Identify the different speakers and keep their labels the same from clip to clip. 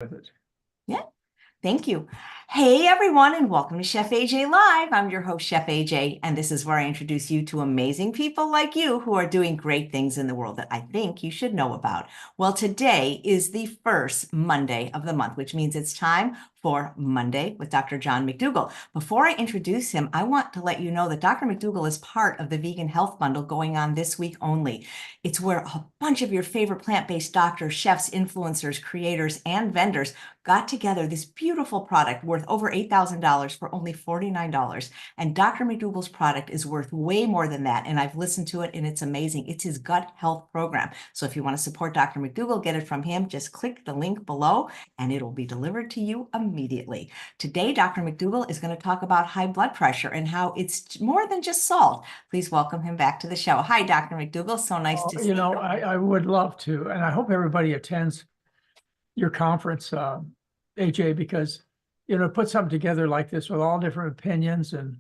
Speaker 1: with it.
Speaker 2: Yeah, thank you. Hey, everyone, and welcome to Chef AJ Live. I'm your host, Chef AJ, and this is where I introduce you to amazing people like you who are doing great things in the world that I think you should know about. Well, today is the first Monday of the month, which means it's time for Monday with Dr. John McDougall. Before I introduce him, I want to let you know that Dr. McDougall is part of the Vegan Health Bundle going on this week only. It's where a bunch of your favorite plant-based doctors, chefs, influencers, creators, and vendors got together this beautiful product worth over $8,000 for only $49. And Dr. McDougall's product is worth way more than that. And I've listened to it and it's amazing. It's his gut health program. So if you want to support Dr. McDougall, get it from him, just click the link below and it'll be delivered to you immediately. Today, Dr. McDougall is going to talk about high blood pressure and how it's more than just salt. Please welcome him back to the show. Hi, Dr. McDougall. So nice to see you.
Speaker 1: I would love to, and I hope everybody attends your conference, AJ, because put something together like this with all different opinions and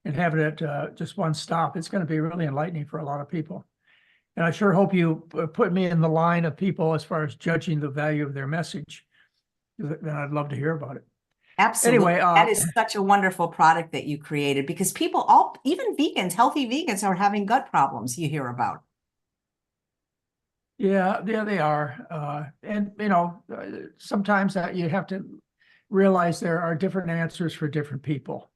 Speaker 1: having it just one stop, it's going to be really enlightening for a lot of people. And I sure hope you put me in the line of people as far as judging the value of their message. Then I'd love to hear about it.
Speaker 2: Absolutely.
Speaker 1: Anyway,
Speaker 2: that is such a wonderful product that you created because people, even vegans, healthy vegans are having gut problems you hear about.
Speaker 1: Yeah, they are. And, sometimes you have to realize there are different answers for different people.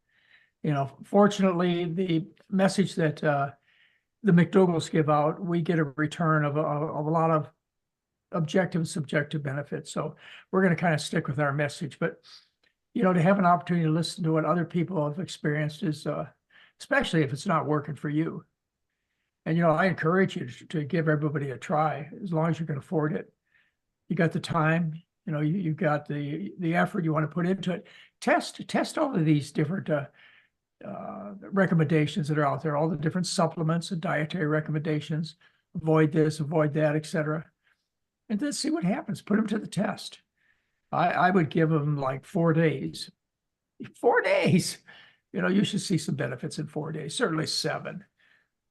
Speaker 1: Fortunately, the message that the McDougalls give out, we get a return of a lot of objective and subjective benefits. So we're going to kind of stick with our message. But, to have an opportunity to listen to what other people have experienced is, especially if it's not working for you. And, I encourage you to give everybody a try as long as you can afford it. You got the time, you've got the effort you want to put into it. Test all of these different recommendations that are out there, all the different supplements and dietary recommendations, avoid this, avoid that, etc. And then see what happens. Put them to the test. I would give them like 4 days. 4 days. You should see some benefits in 4 days, certainly 7.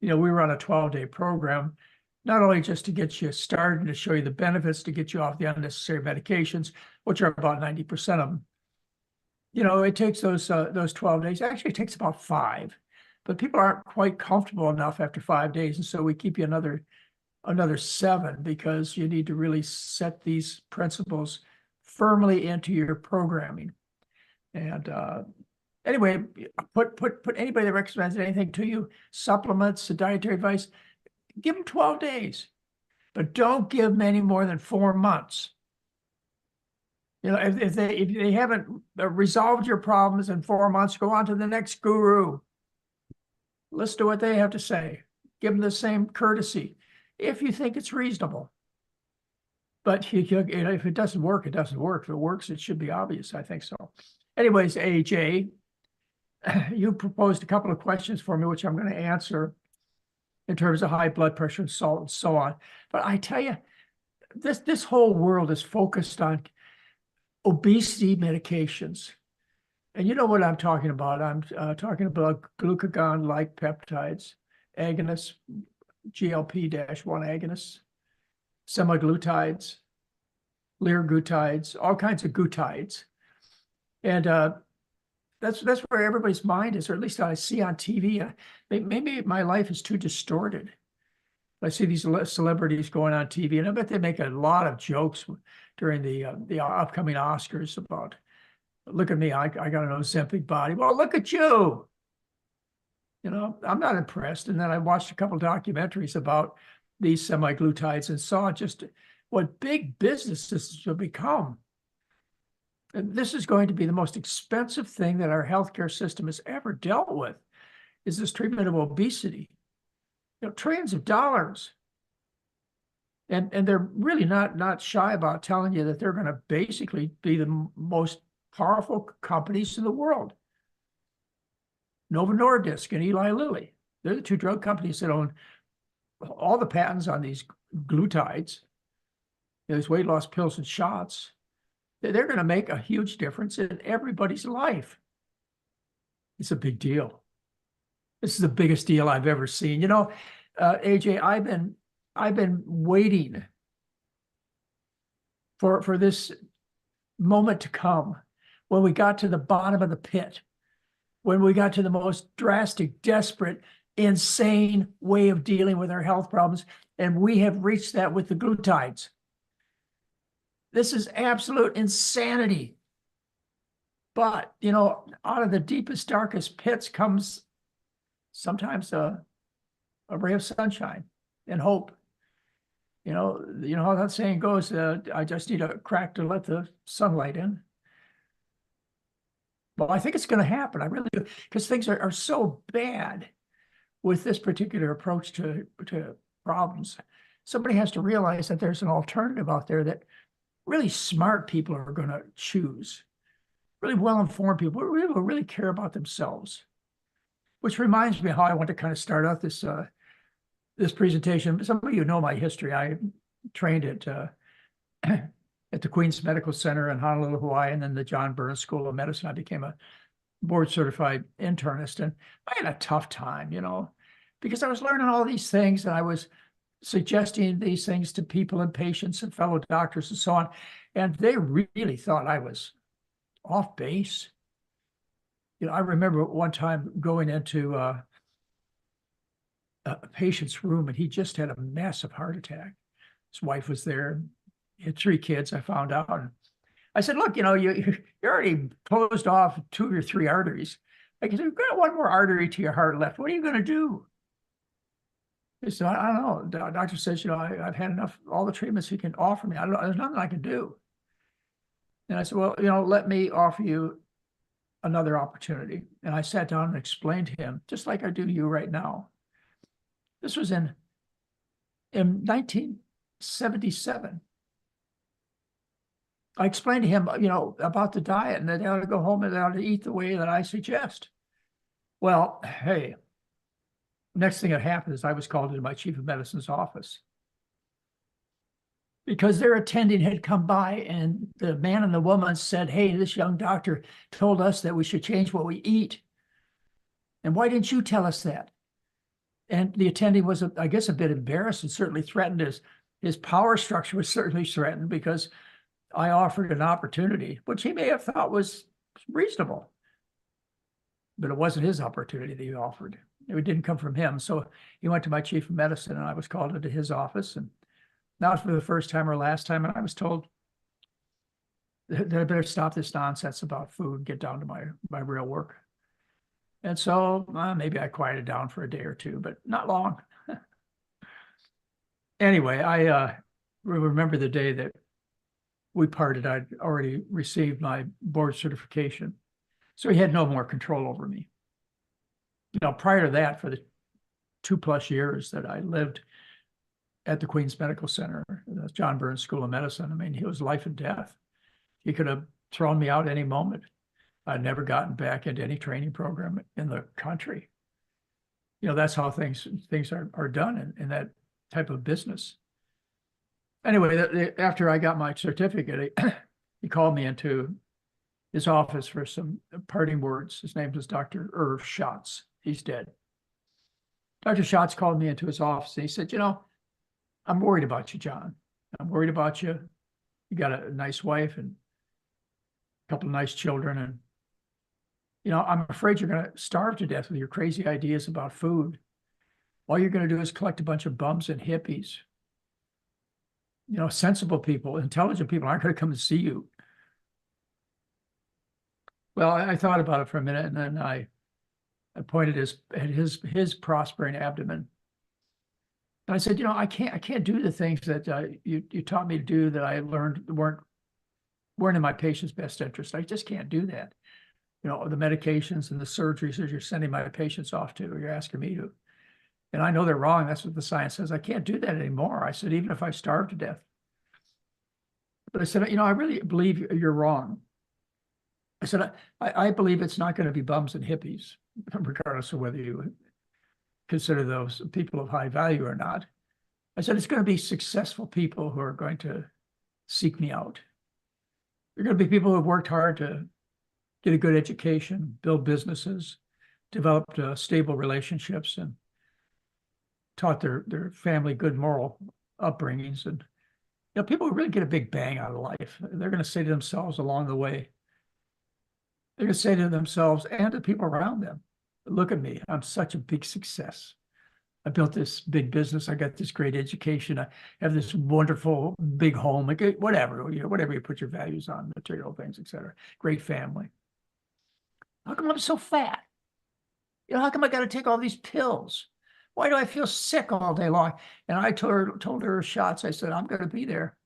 Speaker 1: We were on a 12-day program, not only just to get you started and to show you the benefits, to get you off the unnecessary medications, which are about 90% of them. It takes those 12 days. Actually, it takes about 5, but people aren't quite comfortable enough after 5 days, and so we keep you another 7 because you need to really set these principles firmly into your programming. And anyway, put anybody that recommends anything to you, supplements, dietary advice, give them 12 days, but don't give them any more than 4 months. If they haven't resolved your problems in 4 months, go on to the next guru. Listen to what they have to say. Give them the same courtesy if you think it's reasonable. But if it doesn't work, it doesn't work. If it works, it should be obvious. I think so. Anyways, AJ, you proposed a couple of questions for me, which I'm going to answer in terms of high blood pressure and salt and so on. But I tell you, this whole world is focused on obesity medications. And you know what I'm talking about. I'm talking about glucagon-like peptides, agonists, GLP-1 agonists, semaglutides, liraglutides, all kinds of glutides. And that's where everybody's mind is, or at least I see on TV. Maybe my life is too distorted. I see these celebrities going on TV, and I bet they make a lot of jokes during the upcoming Oscars about, look at me, I got an Ozempic body. Well, look at you. I'm not impressed. And then I watched a couple of documentaries about these semaglutides and saw just what big businesses have become. And this is going to be the most expensive thing that our healthcare system has ever dealt with, is this treatment of obesity. Trillions of dollars. And they're really not shy about telling you that they're going to basically be the most powerful companies in the world. Novo Nordisk and Eli Lilly. They're the 2 drug companies that own all the patents on these glutides, these weight loss pills and shots. They're going to make a huge difference in everybody's life. It's a big deal. This is the biggest deal I've ever seen. AJ, I've been waiting for this moment to come, when we got to the bottom of the pit, when we got to the most drastic, desperate, insane way of dealing with our health problems, and we have reached that with the glutides. This is absolute insanity. But, you know, out of the deepest, darkest pits comes sometimes a ray of sunshine and hope. You know how that saying goes, I just need a crack to let the sunlight in. Well, I think it's going to happen. I really do, because things are so bad with this particular approach to problems. Somebody has to realize that there's an alternative out there that really smart people are going to choose. Really well-informed people who really care about themselves. Which reminds me how I want to kind of start out this this presentation. Some of you know my history. I trained at the Queen's Medical Center in Honolulu, Hawaii, and then the John Burns School of Medicine. I became a board-certified internist, and I had a tough time, you know, because I was learning all these things, and I was suggesting these things to people and patients and fellow doctors and so on, and they really thought I was off base. You know, I remember one time going into a patient's room, and he just had a massive heart attack. His wife was there. He had 3 kids, I found out. And I said, look, you know, you already closed off 2 or 3 arteries. I said, you've got 1 more artery to your heart left. What are you going to do? He said, I don't know. The doctor says, you know, I've had enough, all the treatments he can offer me. I don't know, there's nothing I can do. And I said, well, you know, let me offer you another opportunity. And I sat down and explained to him, just like I do to you right now. This was in 1977. I explained to him, you know, about the diet, and that they ought to go home and they ought to eat the way that I suggest. Well, hey, next thing that happened is I was called into my chief of medicine's office because their attending had come by, and the man and the woman said, hey, this young doctor told us that we should change what we eat. And why didn't you tell us that? And the attending was, I guess, a bit embarrassed and certainly threatened. His power structure was certainly threatened because I offered an opportunity, which he may have thought was reasonable. But it wasn't his opportunity that he offered. It didn't come from him. So he went to my chief of medicine, and I was called into his office. And not for the first time or last time, and I was told that I better stop this nonsense about food and get down to my real work. And so maybe I quieted down for a day or two, but not long. Anyway, I remember the day that we parted. I'd already received my board certification. So he had no more control over me. You know, prior to that, for the 2+ years that I lived at the Queen's Medical Center, the John Burns School of Medicine, I mean, it was life and death. He could have thrown me out any moment. I'd never gotten back into any training program in the country. You know, that's how things are done in that type of business. Anyway, after I got my certificate, he called me into his office for some parting words. His name was Dr. Irv Schatz. He's dead. Dr. Schatz called me into his office, and he said, you know, I'm worried about you, John. I'm worried about you. You got a nice wife and a couple of nice children, and you know, I'm afraid you're going to starve to death with your crazy ideas about food. All you're going to do is collect a bunch of bums and hippies. You know, sensible people, intelligent people aren't going to come and see you. Well, I thought about it for a minute, and then I pointed at his prospering abdomen. And I said, you know, I can't do the things that you taught me to do that I learned weren't in my patient's best interest. I just can't do that. You know, the medications and the surgeries that you're sending my patients off to, or you're asking me to. And I know they're wrong. That's what the science says. I can't do that anymore. I said, even if I starve to death. But I said, you know, I really believe you're wrong. I said, I believe it's not going to be bums and hippies, regardless of whether you consider those people of high value or not. I said, it's going to be successful people who are going to seek me out. They're going to be people who have worked hard to get a good education, build businesses, developed stable relationships, and taught their family good moral upbringings. And You know, people who really get a big bang out of life, they're going to say to themselves along the way, they're going to say to themselves and to people around them, look at me, I'm such a big success. I built this big business. I got this great education. I have this wonderful big home, like whatever, you know, whatever you put your values on, material things, etc. Great family. How come I'm so fat? You know, how come I got to take all these pills? Why do I feel sick all day long? And I told her shots. I said, I'm going to be there.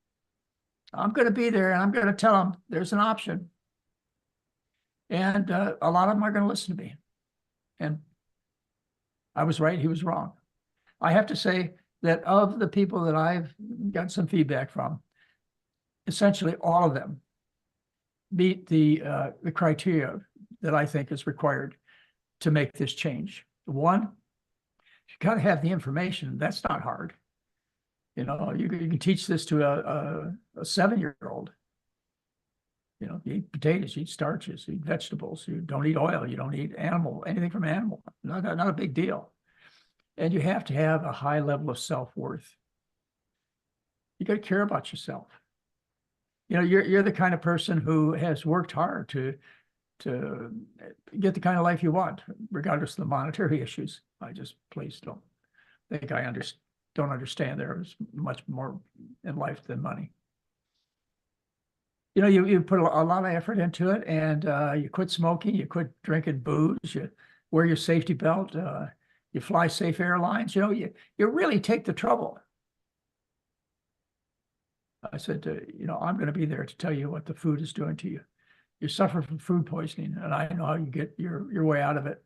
Speaker 1: I'm going to be there, and I'm going to tell them there's an option. And a lot of them are going to listen to me. And I was right. He was wrong. I have to say that of the people that I've got some feedback from, essentially all of them meet the criteria that I think is required to make this change. One, you got to have the information. That's not hard. You know, you can teach this to a 7-year-old. You know, you eat potatoes, you eat starches, you eat vegetables, you don't eat oil, you don't eat anything from animal. Not a big deal. And you have to have a high level of self-worth. You got to care about yourself. You know, you're the kind of person who has worked hard to get the kind of life you want, regardless of the monetary issues. Please don't think don't understand there's much more in life than money. You know, you put a lot of effort into it, and you quit smoking, you quit drinking booze, you wear your safety belt, you fly safe airlines. You know, you really take the trouble. I said, you know, I'm going to be there to tell you what the food is doing to you. You suffer from food poisoning, and I know how you get your way out of it.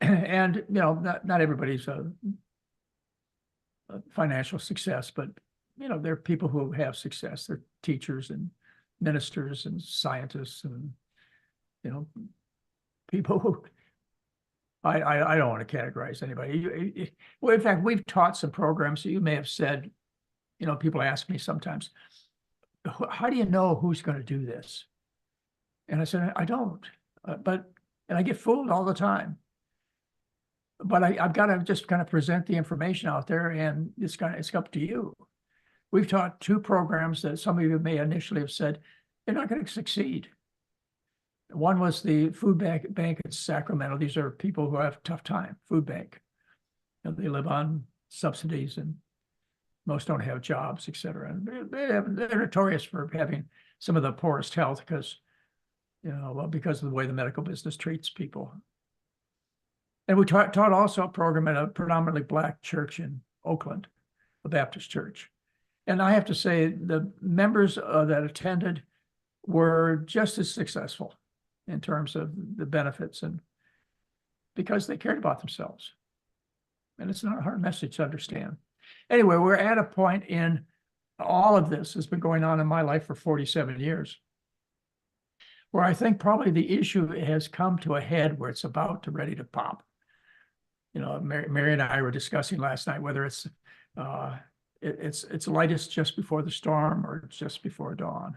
Speaker 1: And, you know, not everybody's a financial success, but, you know, there are people who have success. They're teachers and ministers and scientists and, you know, people who, I don't want to categorize anybody. Well, in fact, we've taught some programs that you may have said, you know, people ask me sometimes, how do you know who's going to do this? And I said, I don't, and I get fooled all the time. But I've got to just kind of present the information out there, and it's up to you. We've taught 2 programs that some of you may initially have said, you're not going to succeed. One was the food bank in Sacramento. These are people who have a tough time, food bank. You know, they live on subsidies, and most don't have jobs, et cetera. And they're notorious for having some of the poorest health because, you know, well, because of the way the medical business treats people. And we taught also a program at a predominantly Black church in Oakland, a Baptist church. And I have to say the members that attended were just as successful in terms of the benefits, and because they cared about themselves. And it's not a hard message to understand. Anyway, we're at a point in all of this has been going on in my life for 47 years, where I think probably the issue has come to a head where it's about to ready to pop. You know, Mary and I were discussing last night whether it's lightest just before the storm or just before dawn.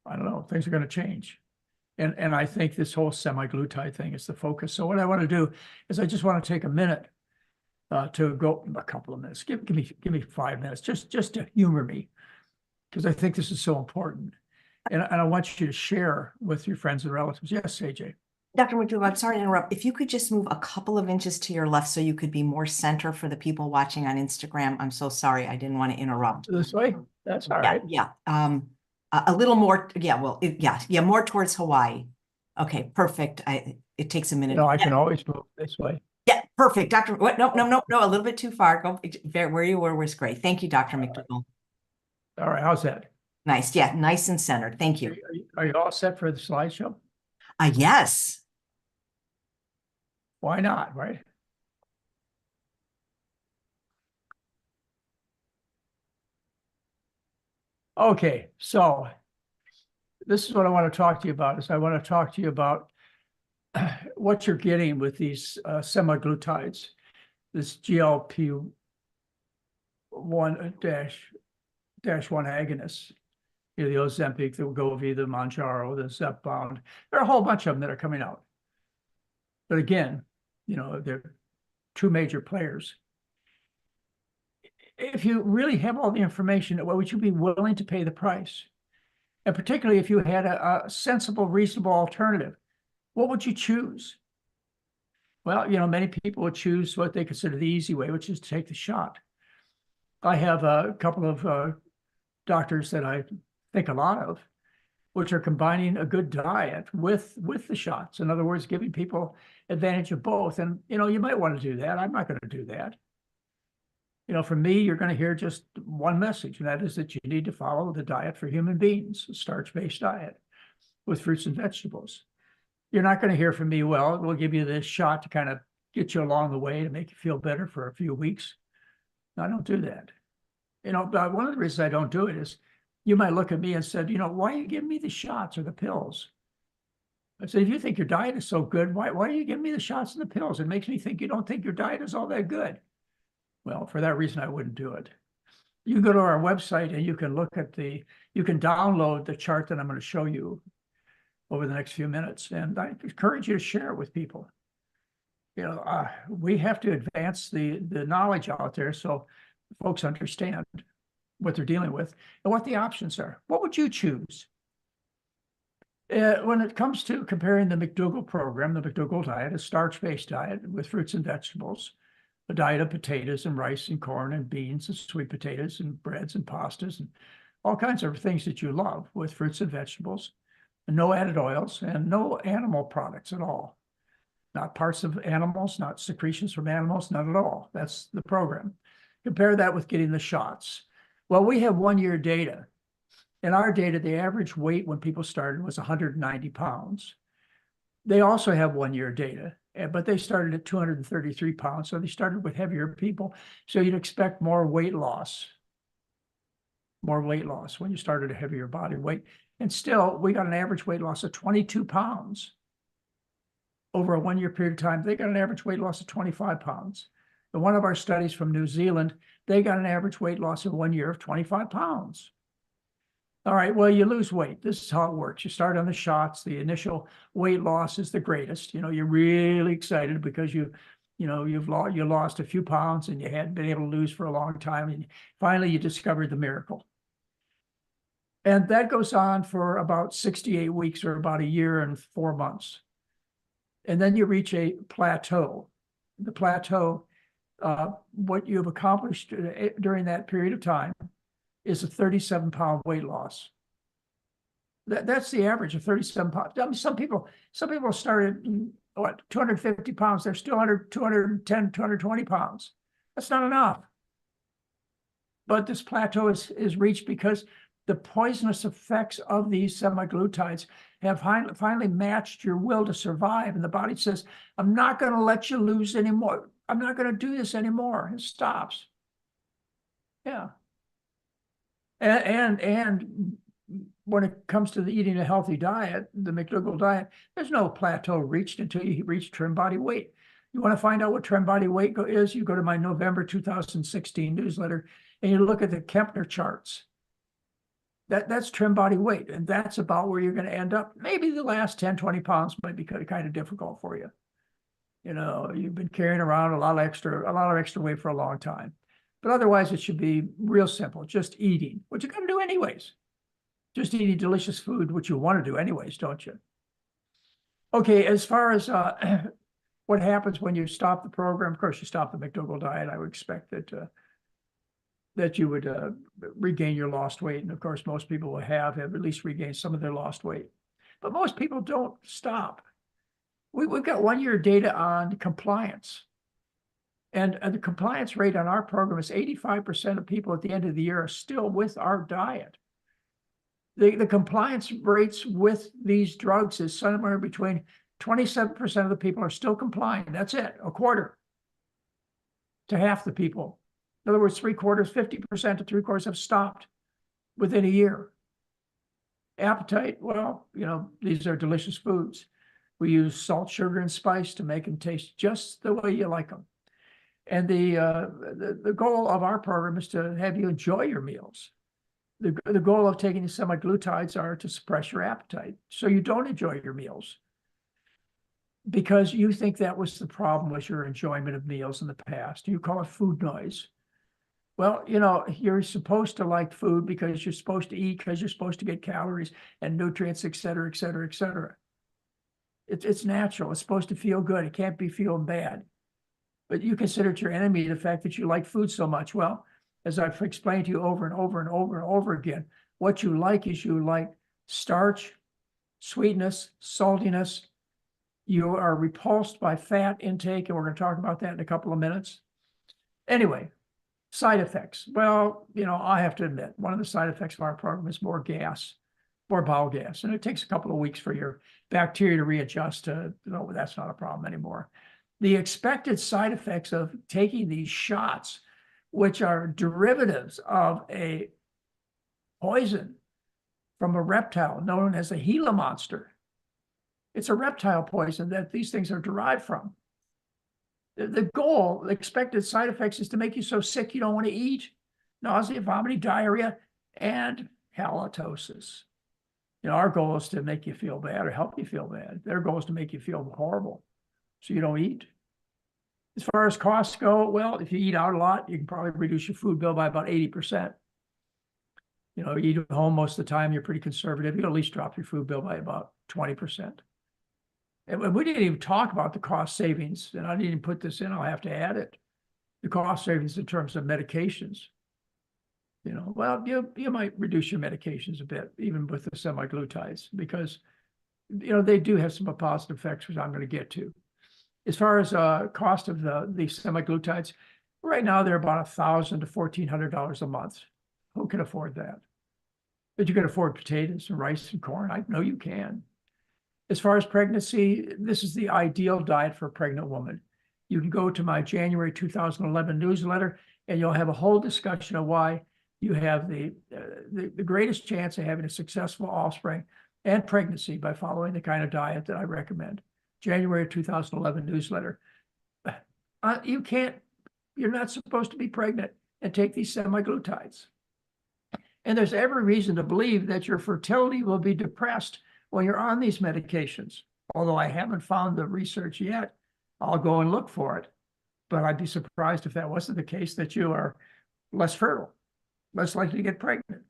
Speaker 1: I don't know, things are going to change. And I think this whole semaglutide thing is the focus. So what I want to do is I just want to take a minute to go, a couple of minutes, give me 5 minutes, just to humor me, because I think this is so important. And I want you to share with your friends and relatives. Yes, AJ.
Speaker 2: Dr. McDougall, I'm sorry to interrupt. If you could just move a couple of inches to your left so you could be more center for the people watching on Instagram. I'm so sorry. I didn't want to interrupt.
Speaker 1: This way? That's all right.
Speaker 2: Yeah. A little more. Yeah. Well, yeah. More towards Hawaii. Okay. Perfect. It takes a minute.
Speaker 1: No, I can always move this way.
Speaker 2: Yeah. Perfect. Dr. What? No. A little bit too far. Go where you were was great. Thank you, Dr. McDougall.
Speaker 1: All right. How's that?
Speaker 2: Nice. Yeah. Nice and centered. Thank you.
Speaker 1: Are you all set for the slideshow?
Speaker 2: Yes.
Speaker 1: Why not, right? Okay, so this is what I want to talk to you about. I want to talk to you about what you're getting with these semaglutides, this GLP-1 dash 1 agonists. You know, the Ozempic, the Wegovy, the Mounjaro, the Zepbound. There are a whole bunch of them that are coming out. But again, you know, they're 2 major players. if you really have all the information, what would you be willing to pay the price? And particularly if you had a sensible, reasonable alternative, what would you choose? Well, many people would choose what they consider the easy way, which is to take the shot. I have a couple of doctors that I think a lot of, which are combining a good diet with the shots. In other words, giving people advantage of both. And, you might want to do that. I'm not going to do that. From me, you're going to hear just one message, and that is that you need to follow the diet for human beings, a starch-based diet with fruits and vegetables. You're not going to hear from me, well, we'll give you this shot to kind of get you along the way to make you feel better for a few weeks. No, I don't do that. But one of the reasons I don't do it is you might look at me and said, why are you giving me the shots or the pills? I said, if you think your diet is so good, why are you giving me the shots and the pills? It makes me think you don't think your diet is all that good. Well, for that reason, I wouldn't do it. You can go to our website and you can look at you can download the chart that I'm going to show you over the next few minutes. And I encourage you to share it with people. We have to advance the knowledge out there so folks understand what they're dealing with and what the options are. What would you choose? When it comes to comparing the McDougall program, the McDougall diet, a starch-based diet with fruits and vegetables, a diet of potatoes and rice and corn and beans and sweet potatoes and breads and pastas and all kinds of things that you love with fruits and vegetables, and no added oils and no animal products at all. Not parts of animals, not secretions from animals, not at all. That's the program. Compare that with getting the shots. Well, we have 1-year data. In our data, the average weight when people started was 190 pounds. They also have 1-year data, but they started at 233 pounds. So they started with heavier people. So you'd expect more weight loss when you started a heavier body weight. And still, we got an average weight loss of 22 pounds. Over a 1-year period of time, they got an average weight loss of 25 pounds. In one of our studies from New Zealand, they got an average weight loss in 1 year of 25 pounds. All right, well, you lose weight. This is how it works. You start on the shots. The initial weight loss is the greatest. You're really excited because you lost a few pounds and you hadn't been able to lose for a long time. And finally, you discovered the miracle. And that goes on for about 68 weeks or about 1 year and 4 months. And then you reach a plateau. The plateau, what you've accomplished during that period of time is a 37-pound weight loss. That's the average of 37 pounds. I mean, some people started, 250 pounds. They're still under 210, 220 pounds. That's not enough. But this plateau is reached because the poisonous effects of these semaglutides have finally matched your will to survive. And the body says, I'm not going to let you lose anymore. I'm not going to do this anymore. It stops. Yeah. And when it comes to eating a healthy diet, the McDougall diet, there's no plateau reached until you reach trim body weight. You want to find out what trim body weight is, you go to my November 2016 newsletter and you look at the Kempner charts. That's trim body weight, and that's about where you're going to end up. Maybe the last 10, 20 pounds might be kind of difficult for you. You've been carrying around a lot of extra weight for a long time. But otherwise, it should be real simple, just eating, what you're going to do anyways. Just eating delicious food, which you want to do anyways, don't you? Okay, as far as what happens when you stop the program, of course, you stop the McDougall diet, I would expect that you would regain your lost weight. And of course, most people will have at least regained some of their lost weight. But most people don't stop. We've got 1-year data on compliance. And the compliance rate on our program is 85% of people at the end of the year are still with our diet. The compliance rates with these drugs is somewhere between 27% of the people are still complying. That's it, a quarter to half the people. In other words, 3/4, 50% to 3/4 have stopped within a year. Appetite, well, these are delicious foods. We use salt, sugar, and spice to make them taste just the way you like them. And the goal of our program is to have you enjoy your meals. The goal of taking the semaglutides are to suppress your appetite so you don't enjoy your meals because you think that was the problem with your enjoyment of meals in the past. You call it food noise. Well, you know, you're supposed to like food because you're supposed to eat, because you're supposed to get calories and nutrients, et cetera, et cetera, et cetera. It's natural. It's supposed to feel good. It can't be feeling bad. But you consider it your enemy, the fact that you like food so much. Well, as I've explained to you over and over and over and over again, what you like is you like starch, sweetness, saltiness. You are repulsed by fat intake, and we're going to talk about that in a couple of minutes. Anyway, side effects. Well, you know, I have to admit, one of the side effects of our program is more gas, more bowel gas. And it takes a couple of weeks for your bacteria to readjust to, no, that's not a problem anymore. The expected side effects of taking these shots, which are derivatives of a poison from a reptile known as a Gila monster. It's a reptile poison that these things are derived from. The goal, the expected side effects is to make you so sick you don't want to eat, nausea, vomiting, diarrhea, and halitosis. You know, our goal is to make you feel bad or help you feel bad. Their goal is to make you feel horrible so you don't eat. As far as costs go, well, if you eat out a lot, you can probably reduce your food bill by about 80%. You know, you eat at home most of the time, you're pretty conservative. You'll at least drop your food bill by about 20%. And we didn't even talk about the cost savings, and I didn't even put this in, I'll have to add it. The cost savings in terms of medications. You know, well, you might reduce your medications a bit, even with the semaglutides, because, you know, they do have some positive effects, which I'm going to get to. As far as cost of the semaglutides, right now they're about $1,000 to $1,400 a month. Who can afford that? But you can afford potatoes and rice and corn. I know you can. As far as pregnancy, this is the ideal diet for a pregnant woman. You can go to my January 2011 newsletter, and you'll have a whole discussion of why you have the greatest chance of having a successful offspring and pregnancy by following the kind of diet that I recommend. January 2011 newsletter. You're not supposed to be pregnant and take these semaglutides. And there's every reason to believe that your fertility will be depressed when you're on these medications. Although I haven't found the research yet, I'll go and look for it. But I'd be surprised if that wasn't the case, that you are less fertile, less likely to get pregnant.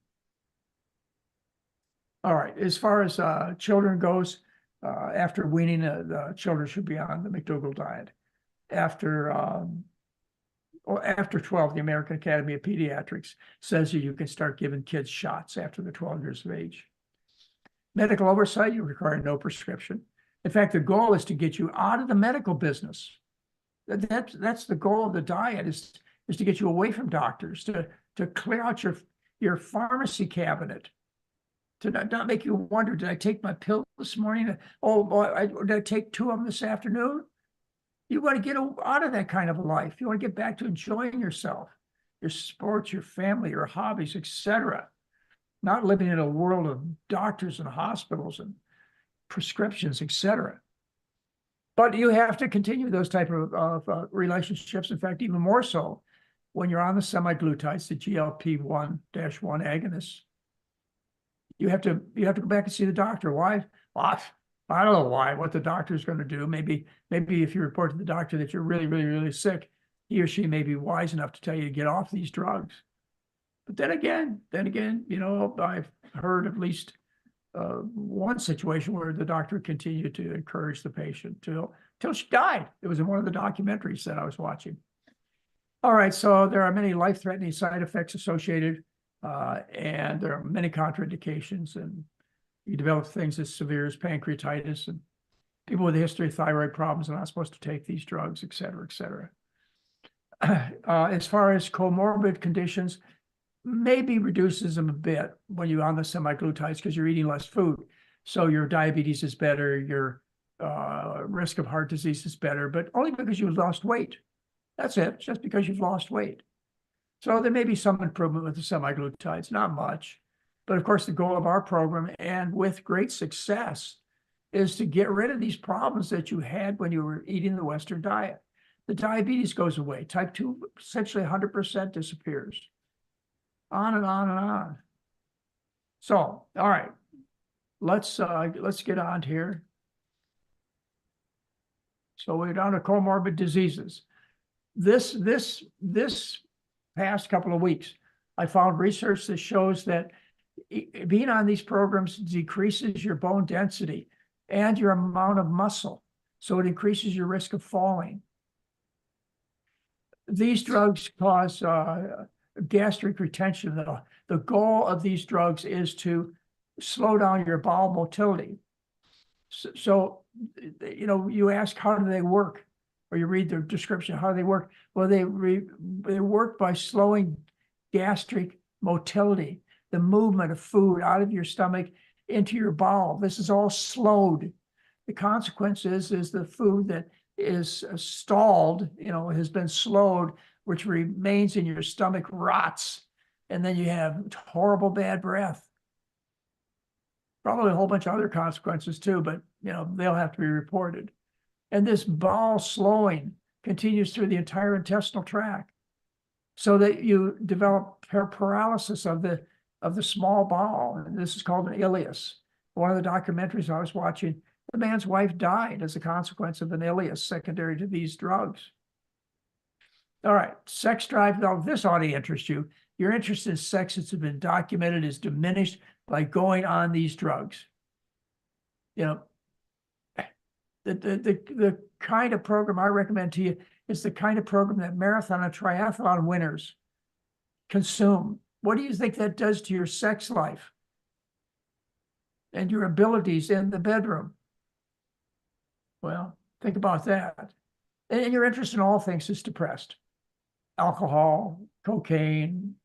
Speaker 1: All right, as far as children goes, after weaning, the children should be on the McDougall diet. After 12, the American Academy of Pediatrics says that you can start giving kids shots after they're 12 years of age. Medical oversight, you require no prescription. In fact, the goal is to get you out of the medical business. That's the goal of the diet, is to get you away from doctors, to clear out your pharmacy cabinet, to not make you wonder, did I take my pill this morning? Oh, boy, did I take 2 of them this afternoon? You want to get out of that kind of a life. You want to get back to enjoying yourself, your sports, your family, your hobbies, etc. Not living in a world of doctors and hospitals and prescriptions, etc. But you have to continue those type of relationships. In fact, even more so when you're on the semaglutides, the GLP-1-1 agonists. You have to go back and see the doctor. Why? Well, I don't know why, what the doctor is going to do. Maybe if you report to the doctor that you're really, really, really sick, he or she may be wise enough to tell you to get off these drugs. But then again, you know, I've heard at least one situation where the doctor continued to encourage the patient till she died. It was in one of the documentaries that I was watching. All right, so there are many life-threatening side effects associated, and there are many contraindications, and you develop things as severe as pancreatitis, and people with a history of thyroid problems are not supposed to take these drugs, et cetera, et cetera. As far as comorbid conditions, maybe reduces them a bit when you're on the semaglutides because you're eating less food. So your diabetes is better, your risk of heart disease is better, but only because you've lost weight. That's it, just because you've lost weight. So there may be some improvement with the semaglutides, not much. But of course, the goal of our program, and with great success, is to get rid of these problems that you had when you were eating the Western diet. The diabetes goes away. Type 2, essentially 100% disappears. On and on and on. So, all right, let's get on here. So we're down to comorbid diseases. This past couple of weeks, I found research that shows that being on these programs decreases your bone density and your amount of muscle. So it increases your risk of falling. These drugs cause gastric retention. The goal of these drugs is to slow down your bowel motility. So you ask, how do they work? Or you read the description, how do they work? Well, they work by slowing gastric motility, the movement of food out of your stomach into your bowel. This is all slowed. The consequence is the food that is stalled, has been slowed, which remains in your stomach, rots, and then you have horrible bad breath. Probably a whole bunch of other consequences too, but they'll have to be reported. And this bowel slowing continues through the entire intestinal tract, so that you develop paralysis of the small bowel. And this is called an ileus. One of the documentaries I was watching, the man's wife died as a consequence of an ileus secondary to these drugs. All right, sex drive. Now, this ought to interest you. Your interest in sex, that's been documented, is diminished by going on these drugs. The kind of program I recommend to you is the kind of program that marathon and triathlon winners consume. What do you think that does to your sex life and your abilities in the bedroom? Well, think about that. And your interest in all things is depressed. Alcohol, cocaine,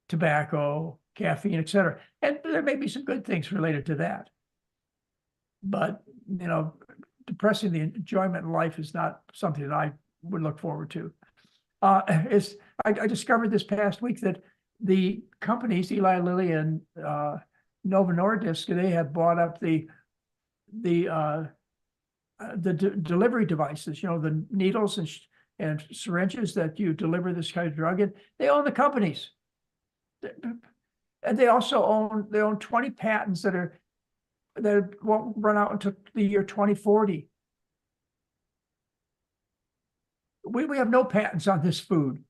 Speaker 1: tobacco, caffeine, etc. And there may be some good things related to that. But, depressing the enjoyment in life is not something that I would look forward to. I discovered this past week that the companies, Eli Lilly and Novo Nordisk, they have bought up the delivery devices, the needles and syringes that you deliver this kind of drug in. They own the companies. And they also own 20 patents that won't run out until the year 2040. We have no patents on this food.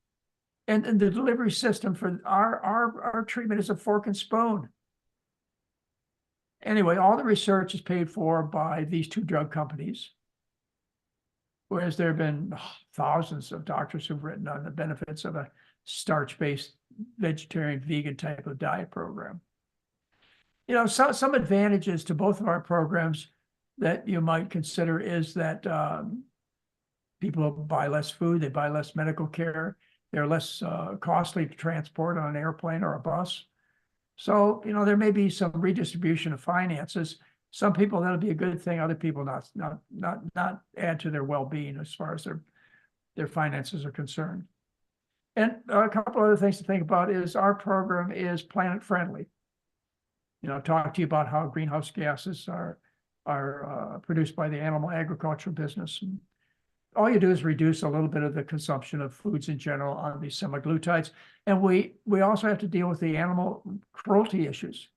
Speaker 1: And the delivery system for our treatment is a fork and spoon. Anyway, all the research is paid for by these two drug companies, whereas there have been thousands of doctors who've written on the benefits of a starch-based vegetarian, vegan type of diet program. Some advantages to both of our programs that you might consider is that people buy less food, they buy less medical care, they're less costly to transport on an airplane or a bus. So, there may be some redistribution of finances. Some people, that'll be a good thing. Other people, not add to their well-being as far as their finances are concerned. And a couple other things to think about is our program is planet friendly. Talk to you about how greenhouse gases are produced by the animal agriculture business. And all you do is reduce a little bit of the consumption of foods in general on these semaglutides. And we also have to deal with the animal cruelty issues.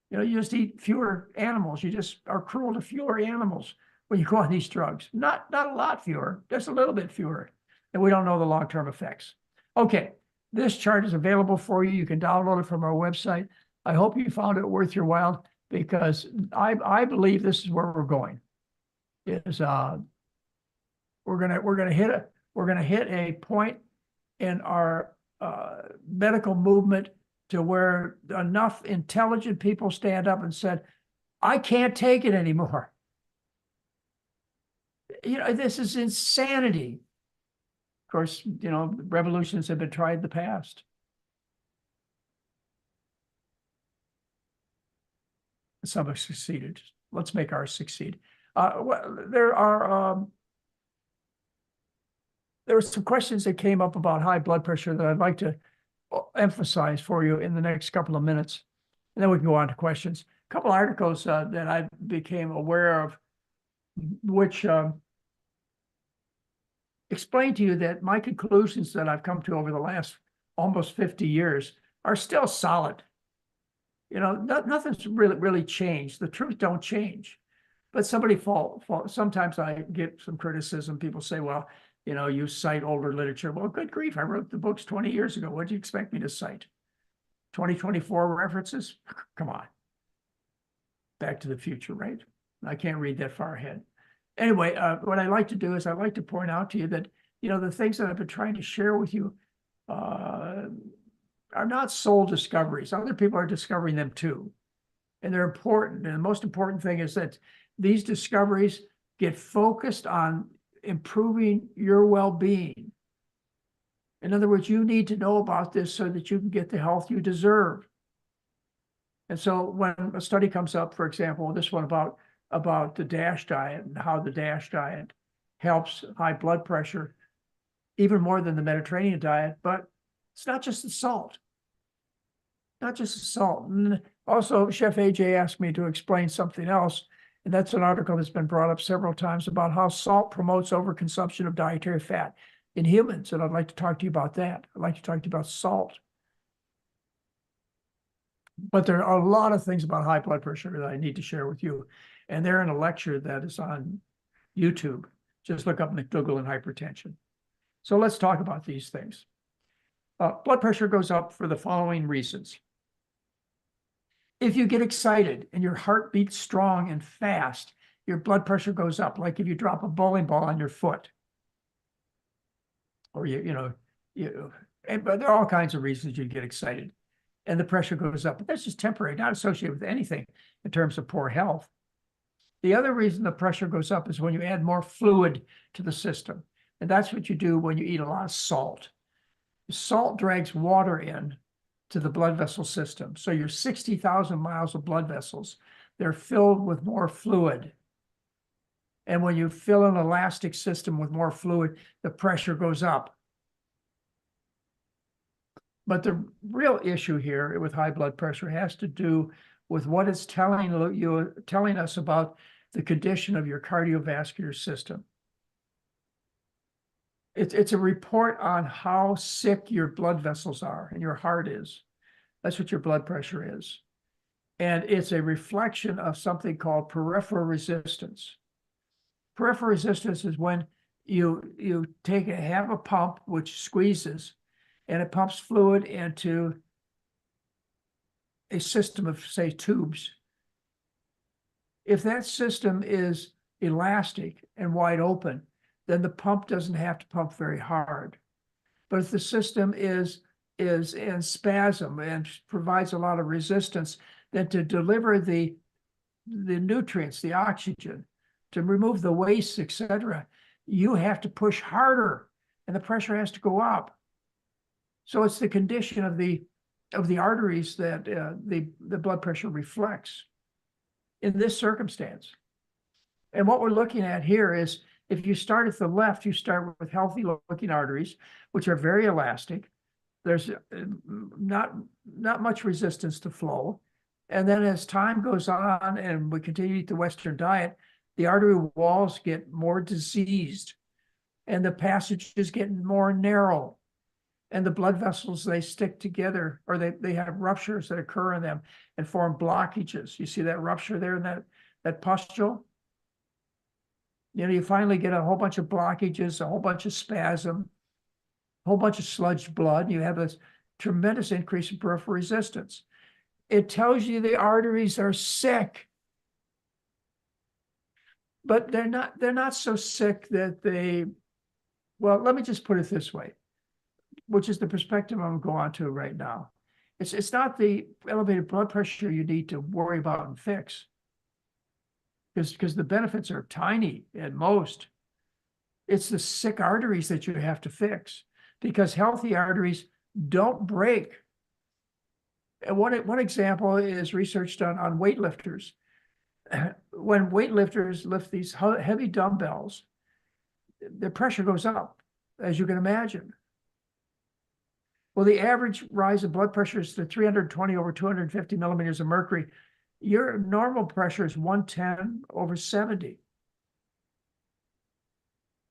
Speaker 1: You just eat fewer animals. You just are cruel to fewer animals when you go on these drugs. Not a lot fewer, just a little bit fewer. And we don't know the long-term effects. Okay, this chart is available for you. You can download it from our website. I hope you found it worth your while, because I believe this is where we're going. We're gonna hit a point in our medical movement to where enough intelligent people stand up and said, I can't take it anymore. This is insanity. Of course, revolutions have been tried in the past. Some have succeeded. Let's make ours succeed. There were some questions that came up about high blood pressure that I'd like to emphasize for you in the next couple of minutes, and then we can go on to questions. A couple articles that I became aware of, which explain to you that my conclusions that I've come to over the last almost 50 years are still solid. Nothing's really changed. The truth don't change. But somebody sometimes I get some criticism. People say, well, you cite older literature. Well, good grief, I wrote the books 20 years ago. What do you expect me to cite? 2024 references? Come on. Back to the Future, right? I can't read that far ahead. Anyway, what I like to do is I like to point out to you that, the things that I've been trying to share with you are not sole discoveries. Other people are discovering them too. And they're important. And the most important thing is that these discoveries get focused on improving your well-being. In other words, you need to know about this so that you can get the health you deserve. And so when a study comes up, for example, this one about the DASH diet and how the DASH diet helps high blood pressure even more than the Mediterranean diet, but it's not just the salt. Not just the salt. And also, Chef AJ asked me to explain something else, and that's an article that's been brought up several times about how salt promotes overconsumption of dietary fat in humans, and I'd like to talk to you about that. I'd like to talk to you about salt. But there are a lot of things about high blood pressure that I need to share with you, and they're in a lecture that is on YouTube. Just look up McDougall and hypertension. So let's talk about these things. Blood pressure goes up for the following reasons. If you get excited and your heart beats strong and fast, your blood pressure goes up, like if you drop a bowling ball on your foot. Or but there are all kinds of reasons you get excited and the pressure goes up. But that's just temporary, not associated with anything in terms of poor health. The other reason the pressure goes up is when you add more fluid to the system. And that's what you do when you eat a lot of salt. Salt drags water in to the blood vessel system. So your 60,000 miles of blood vessels, they're filled with more fluid. And when you fill an elastic system with more fluid, the pressure goes up. But the real issue here with high blood pressure has to do with what it's telling us about the condition of your cardiovascular system. It's a report on how sick your blood vessels are and your heart is. That's what your blood pressure is. And it's a reflection of something called peripheral resistance. Peripheral resistance is when you have a pump which squeezes and it pumps fluid into a system of, say, tubes. If that system is elastic and wide open, then the pump doesn't have to pump very hard. But if the system is in spasm and provides a lot of resistance, then to deliver the nutrients, the oxygen, to remove the waste, etc., you have to push harder and the pressure has to go up. So it's the condition of the arteries that the blood pressure reflects in this circumstance. And what we're looking at here is, if you start at the left, you start with healthy looking arteries, which are very elastic. There's not much resistance to flow. And then as time goes on and we continue to eat the Western diet, the artery walls get more diseased and the passages get more narrow. And the blood vessels, they stick together, or they have ruptures that occur in them and form blockages. You see that rupture there in that pustule? You finally get a whole bunch of blockages, a whole bunch of spasm, a whole bunch of sludged blood. You have this tremendous increase in peripheral resistance. It tells you the arteries are sick. But they're not so sick that well, let me just put it this way, which is the perspective I'm going to go on to right now. It's not the elevated blood pressure you need to worry about and fix, because the benefits are tiny at most. It's the sick arteries that you have to fix, because healthy arteries don't break. And one example is research done on weightlifters. When weightlifters lift these heavy dumbbells, the pressure goes up, as you can imagine. Well, the average rise of blood pressure is to 320 over 250 millimeters of mercury. Your normal pressure is 110 over 70.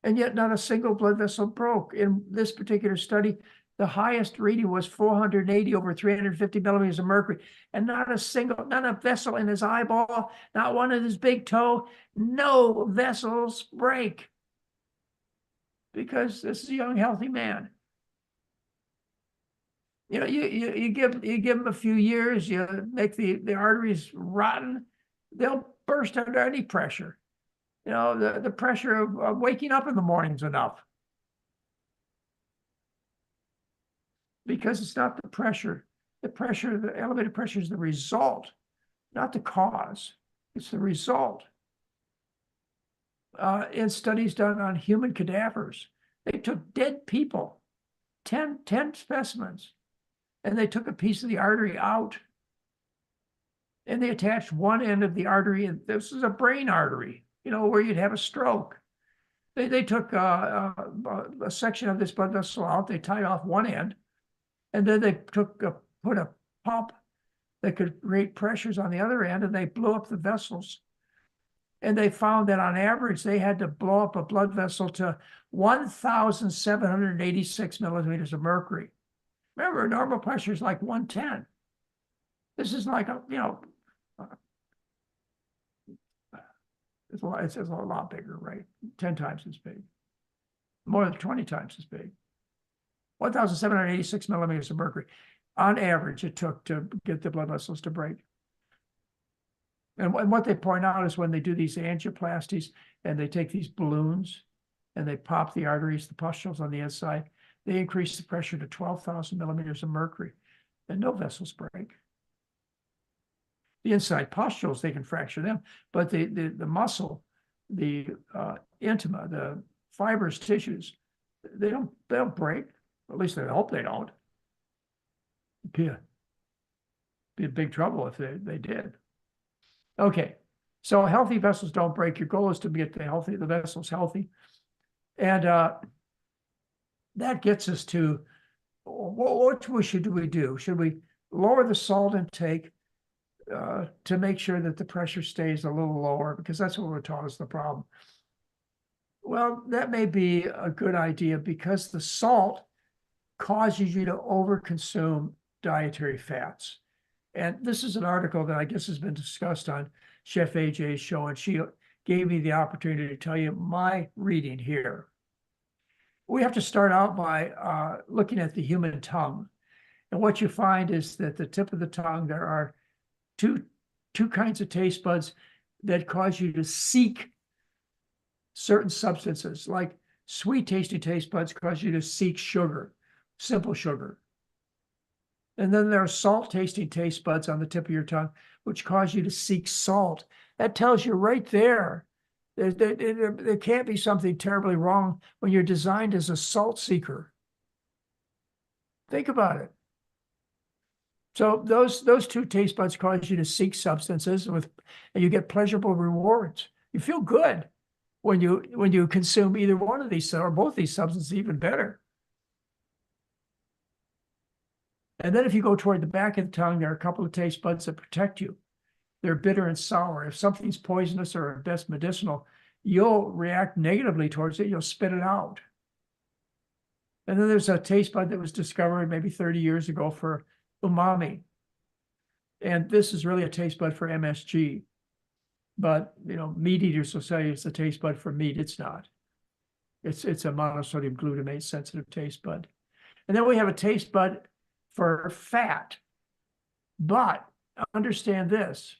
Speaker 1: And yet not a single blood vessel broke. In this particular study, the highest reading was 480 over 350 millimeters of mercury. And not a vessel in his eyeball, not one in his big toe, no vessels break. because this is a young, healthy man. You know, you give them a few years, you make the arteries rotten, they'll burst under any pressure. You know, the pressure of waking up in the morning is enough. Because it's not the pressure. The elevated pressure is the result, not the cause. It's the result. In studies done on human cadavers, they took dead people, 10 specimens, and they took a piece of the artery out. And they attached one end of the artery, and this is a brain artery, you know, where you'd have a stroke. They took a section of this blood vessel out, they tied off one end, and then they put a pump that could create pressures on the other end, and they blew up the vessels. And they found that on average, they had to blow up a blood vessel to 1,786 millimeters of mercury. Remember, normal pressure is like 110. This is like it's a lot bigger, right? 10 times as big, more than 20 times as big. 1,786 millimeters of mercury. On average, it took to get the blood vessels to break. And what they point out is when they do these angioplasties and they take these balloons and they pop the arteries, the pustules on the inside, they increase the pressure to 12,000 millimeters of mercury, and no vessels break. The inside pustules, they can fracture them, but the muscle, the intima, the fibrous tissues, they don't break. At least I hope they don't. Be in big trouble if they did. Okay, so healthy vessels don't break. Your goal is to get the vessels healthy. And that gets us to what should we do? Should we lower the salt intake to make sure that the pressure stays a little lower? Because that's what we're taught is the problem. Well, that may be a good idea because the salt causes you to overconsume dietary fats. And this is an article that I guess has been discussed on Chef AJ's show, and she gave me the opportunity to tell you my reading here. We have to start out by looking at the human tongue. And what you find is that the tip of the tongue, there are two kinds of taste buds that cause you to seek certain substances, like sweet tasting taste buds cause you to seek sugar, simple sugar. And then there are salt tasting taste buds on the tip of your tongue, which cause you to seek salt. That tells you right there, there can't be something terribly wrong when you're designed as a salt seeker. Think about it. So those two taste buds cause you to seek substances and you get pleasurable rewards. You feel good when you consume either one of these or both these substances, even better. And then if you go toward the back of the tongue, there are a couple of taste buds that protect you. They're bitter and sour. If something's poisonous or at best medicinal, you'll react negatively towards it. You'll spit it out. And then there's a taste bud that was discovered maybe 30 years ago for umami. And this is really a taste bud for MSG. But, meat eaters will say it's a taste bud for meat. It's not. It's a monosodium glutamate sensitive taste bud. And then we have a taste bud for fat. But understand this,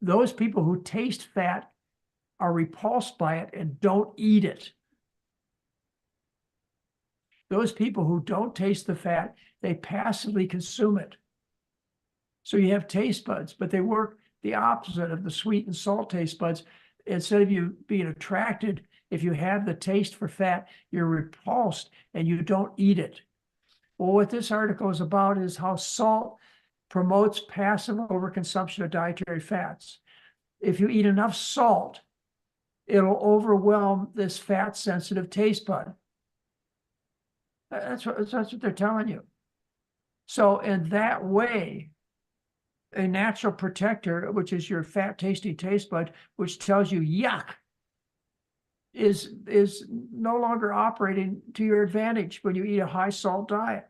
Speaker 1: those people who taste fat are repulsed by it and don't eat it. Those people who don't taste the fat, they passively consume it. So you have taste buds, but they work the opposite of the sweet and salt taste buds. Instead of you being attracted, if you have the taste for fat, you're repulsed and you don't eat it. Well, what this article is about is how salt promotes passive overconsumption of dietary fats. If you eat enough salt, it'll overwhelm this fat-sensitive taste bud. That's what they're telling you. So in that way, a natural protector, which is your fat-tasting taste bud, which tells you yuck, is no longer operating to your advantage when you eat a high-salt diet.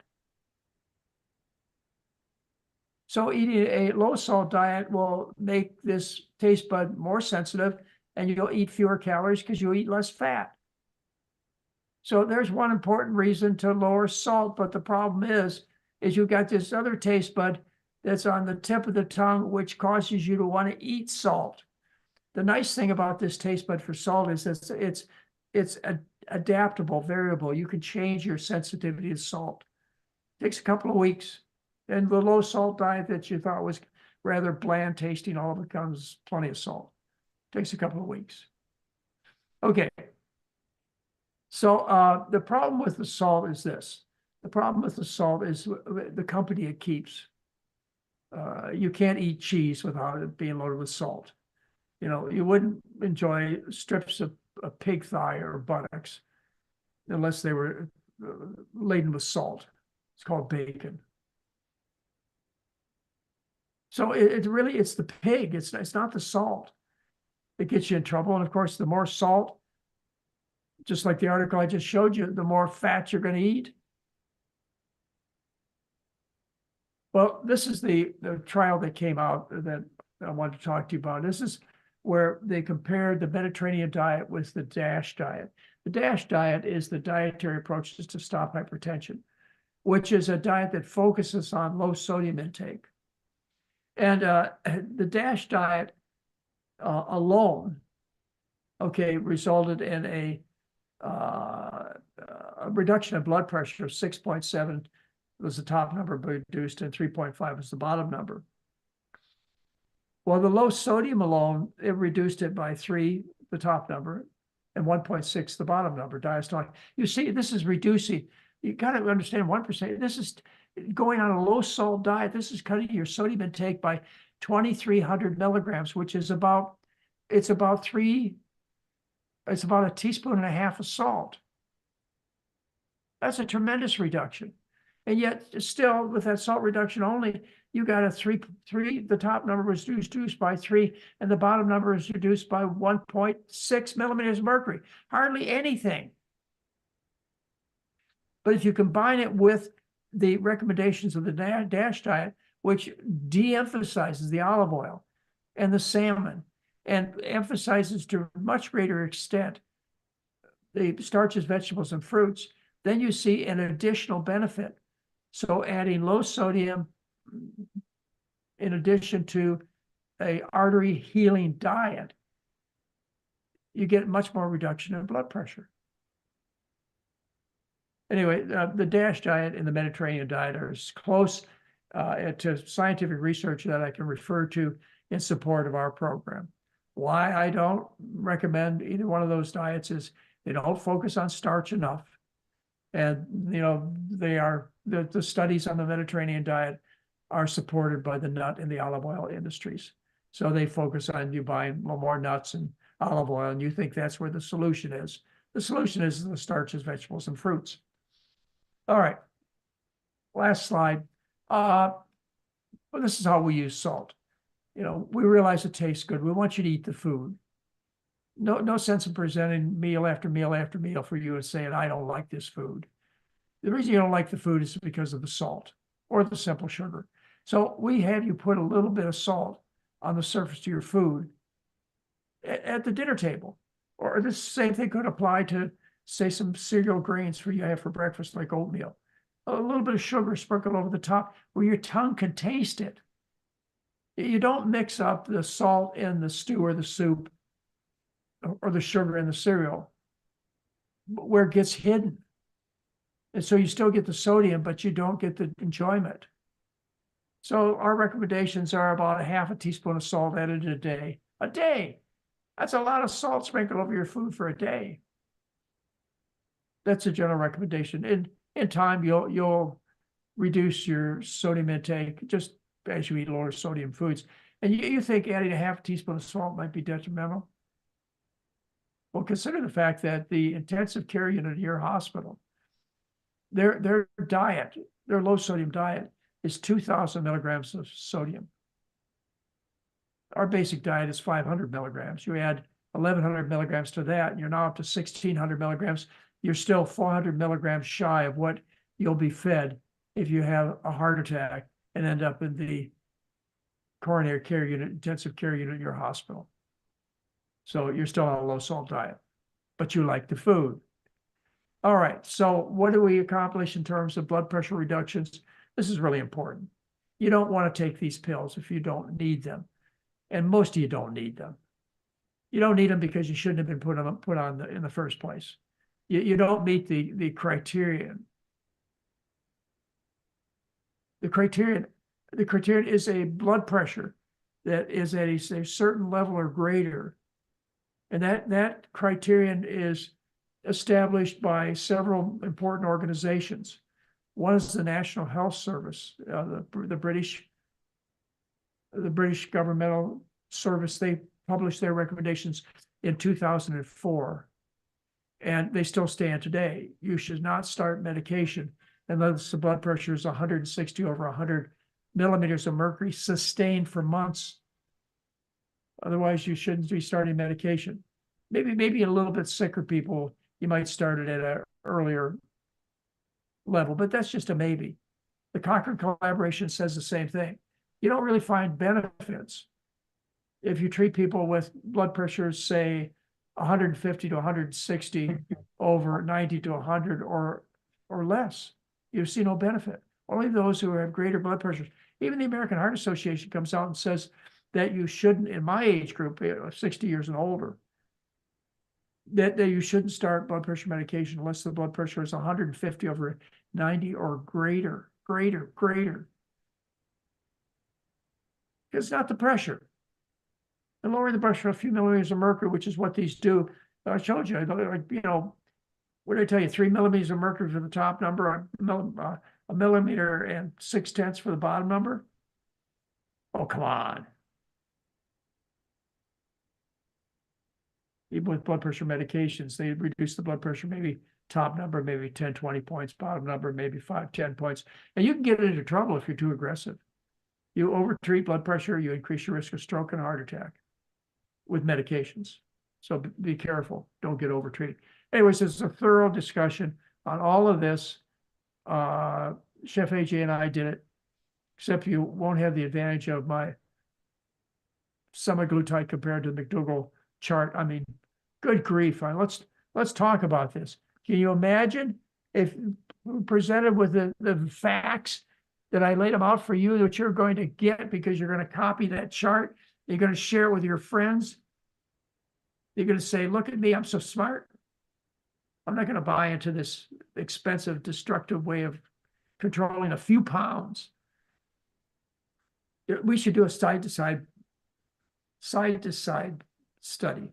Speaker 1: So eating a low-salt diet will make this taste bud more sensitive, and you'll eat fewer calories because you'll eat less fat. So there's one important reason to lower salt, but the problem is you've got this other taste bud that's on the tip of the tongue, which causes you to want to eat salt. The nice thing about this taste bud for salt is that it's adaptable, variable. You can change your sensitivity to salt. It takes a couple of weeks. And the low salt diet that you thought was rather bland tasting all becomes plenty of salt. Takes a couple of weeks. Okay. So the problem with the salt is this. The problem with the salt is the company it keeps. You can't eat cheese without it being loaded with salt. You know, you wouldn't enjoy strips of pig thigh or buttocks unless they were laden with salt. It's called bacon. So it's the pig. It's not the salt that gets you in trouble. And of course, the more salt, just like the article I just showed you, the more fat you're going to eat. Well, this is the trial that came out that I wanted to talk to you about. This is where they compared the Mediterranean diet with the DASH diet. The DASH diet is the dietary approaches to stop hypertension, which is a diet that focuses on low sodium intake. And the DASH diet alone, okay, resulted in a reduction of blood pressure of 6.7 was the top number reduced, and 3.5 was the bottom number. Well, the low sodium alone, it reduced it by 3, the top number, and 1.6, the bottom number, diastolic. You see, this is reducing. You got to understand 1%. This is going on a low salt diet. This is cutting your sodium intake by 2,300 milligrams, which is about a teaspoon and a half of salt. That's a tremendous reduction. And yet still with that salt reduction only, you got a the top number was reduced by 3, and the bottom number is reduced by 1.6 millimeters of mercury. Hardly anything. But if you combine it with the recommendations of the DASH diet, which de-emphasizes the olive oil and the salmon, and emphasizes to a much greater extent the starches, vegetables, and fruits, then you see an additional benefit. So adding low sodium in addition to a artery healing diet, you get much more reduction in blood pressure. Anyway, the DASH diet and the Mediterranean diet are as close to scientific research that I can refer to in support of our program. Why I don't recommend either one of those diets is they don't focus on starch enough. And, you know, the studies on the Mediterranean diet are supported by the nut and the olive oil industries. So they focus on you buying more nuts and olive oil, and you think that's where the solution is. The solution is the starches, vegetables, and fruits. All right, last slide. Well, this is how we use salt. You know, we realize it tastes good. We want you to eat the food. No sense in presenting meal after meal after meal for you and saying, I don't like this food. The reason you don't like the food is because of the salt or the simple sugar. So we have you put a little bit of salt on the surface of your food at the dinner table. Or the same thing could apply to, say, some cereal grains for you have for breakfast, like oatmeal. A little bit of sugar sprinkled over the top where your tongue can taste it. You don't mix up the salt in the stew or the soup or the sugar in the cereal where it gets hidden. And so you still get the sodium, but you don't get the enjoyment. So our recommendations are about a half a teaspoon of salt added a day. A day. That's a lot of salt sprinkled over your food for a day. That's a general recommendation. In time, you'll reduce your sodium intake just as you eat lower sodium foods. And you think adding a half teaspoon of salt might be detrimental? Well, consider the fact that the intensive care unit of your hospital, their diet, their low sodium diet is 2,000 milligrams of sodium. Our basic diet is 500 milligrams. You add 1,100 milligrams to that, and you're now up to 1,600 milligrams. You're still 400 milligrams shy of what you'll be fed if you have a heart attack and end up in the coronary care unit, intensive care unit in your hospital. So you're still on a low salt diet, but you like the food. All right, so what do we accomplish in terms of blood pressure reductions? This is really important. You don't want to take these pills if you don't need them. And most of you don't need them. You don't need them because you shouldn't have been put on in the first place. You don't meet the criterion. The criterion is a blood pressure that is at a certain level or greater. And that criterion is established by several important organizations. One is the National Health Service, the British governmental service. They published their recommendations in 2004, and they still stand today. You should not start medication unless the blood pressure is 160 over 100 millimeters of mercury sustained for months. Otherwise, you shouldn't be starting medication. Maybe a little bit sicker people, you might start it at an earlier level, but that's just a maybe. The Cochrane collaboration says the same thing. You don't really find benefits if you treat people with blood pressures, say 150 to 160 over 90 to 100 or less. You see no benefit. Only those who have greater blood pressures. Even the American Heart Association comes out and says that you shouldn't, in my age group, 60 years and older, that you shouldn't start blood pressure medication unless the blood pressure is 150 over 90 or greater. It's not the pressure. And lowering the pressure a few millimeters of mercury, which is what these do. I showed you, what did I tell you? 3 millimeters of mercury for the top number, a millimeter and 0.6 for the bottom number. Oh, come on. Even with blood pressure medications, they reduce the blood pressure, maybe top number, maybe 10, 20 points, bottom number, maybe 5, 10 points. And you can get into trouble if you're too aggressive. You overtreat blood pressure, you increase your risk of stroke and heart attack with medications. So be careful, don't get overtreated. Anyways, it's a thorough discussion on all of this. Chef AJ and I did it, except you won't have the advantage of my semaglutide compared to the McDougall chart. I mean, good grief. Let's talk about this. Can you imagine if presented with the facts that I laid them out for you that you're going to get because you're going to copy that chart? You're going to share it with your friends. You're going to say, look at me, I'm so smart. I'm not going to buy into this expensive, destructive way of controlling a few pounds. We should do a side-to-side study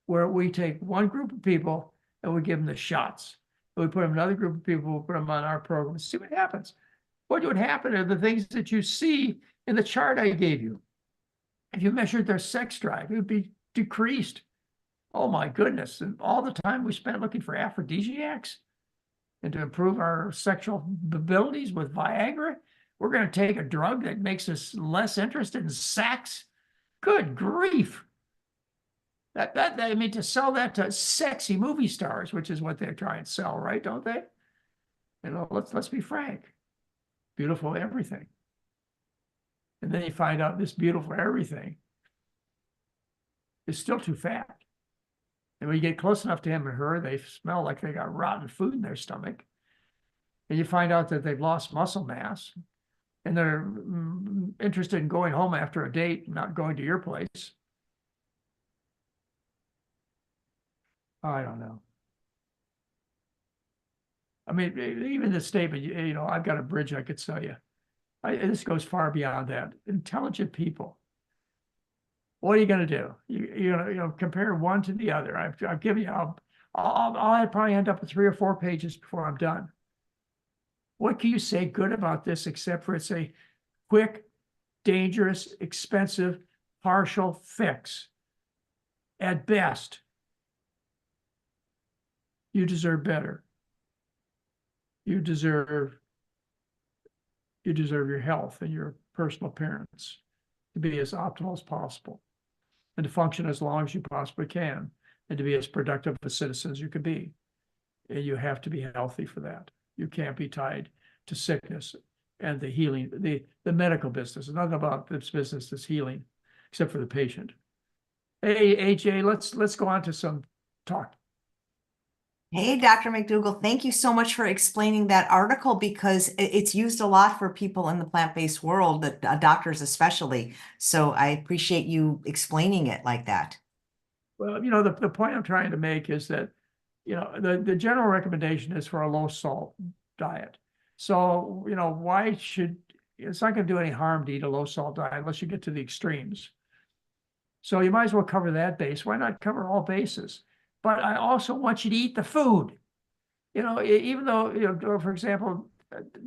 Speaker 1: where we take one group of people and we give them the shots. We put them in another group of people, we'll put them on our program and see what happens. What would happen are the things that you see in the chart I gave you. If you measured their sex drive, it would be decreased. Oh my goodness. And all the time we spent looking for aphrodisiacs and to improve our sexual abilities with Viagra, we're going to take a drug that makes us less interested in sex. Good grief. I mean, to sell that to sexy movie stars, which is what they try and sell, right? Don't they? You know, let's be frank. Beautiful everything. And then you find out this beautiful everything is still too fat. And when you get close enough to him or her, they smell like they got rotten food in their stomach. And you find out that they've lost muscle mass and they're interested in going home after a date, not going to your place. I don't know. I mean, even the statement, you know, I've got a bridge I could sell you. This goes far beyond that. Intelligent people. What are you going to do? You know, compare one to the other. I've given you, I'll probably end up with 3 or 4 pages before I'm done. What can you say good about this except for it's a quick, dangerous, expensive, partial fix? At best, you deserve better. You deserve your health and your personal appearance to be as optimal as possible and to function as long as you possibly can and to be as productive a citizen as you can be. And you have to be healthy for that. You can't be tied to sickness and the healing, the medical business. Nothing about this business is healing except for the patient. Hey, AJ, let's go on to some talk.
Speaker 2: Hey, Dr. McDougall, thank you so much for explaining that article because it's used a lot for people in the plant-based world, doctors especially. So I appreciate you explaining it like that.
Speaker 1: Well, the point I'm trying to make is that, the general recommendation is for a low salt diet. So, why should, it's not going to do any harm to eat a low salt diet unless you get to the extremes. So you might as well cover that base. Why not cover all bases? But I also want you to eat the food. Even though, for example,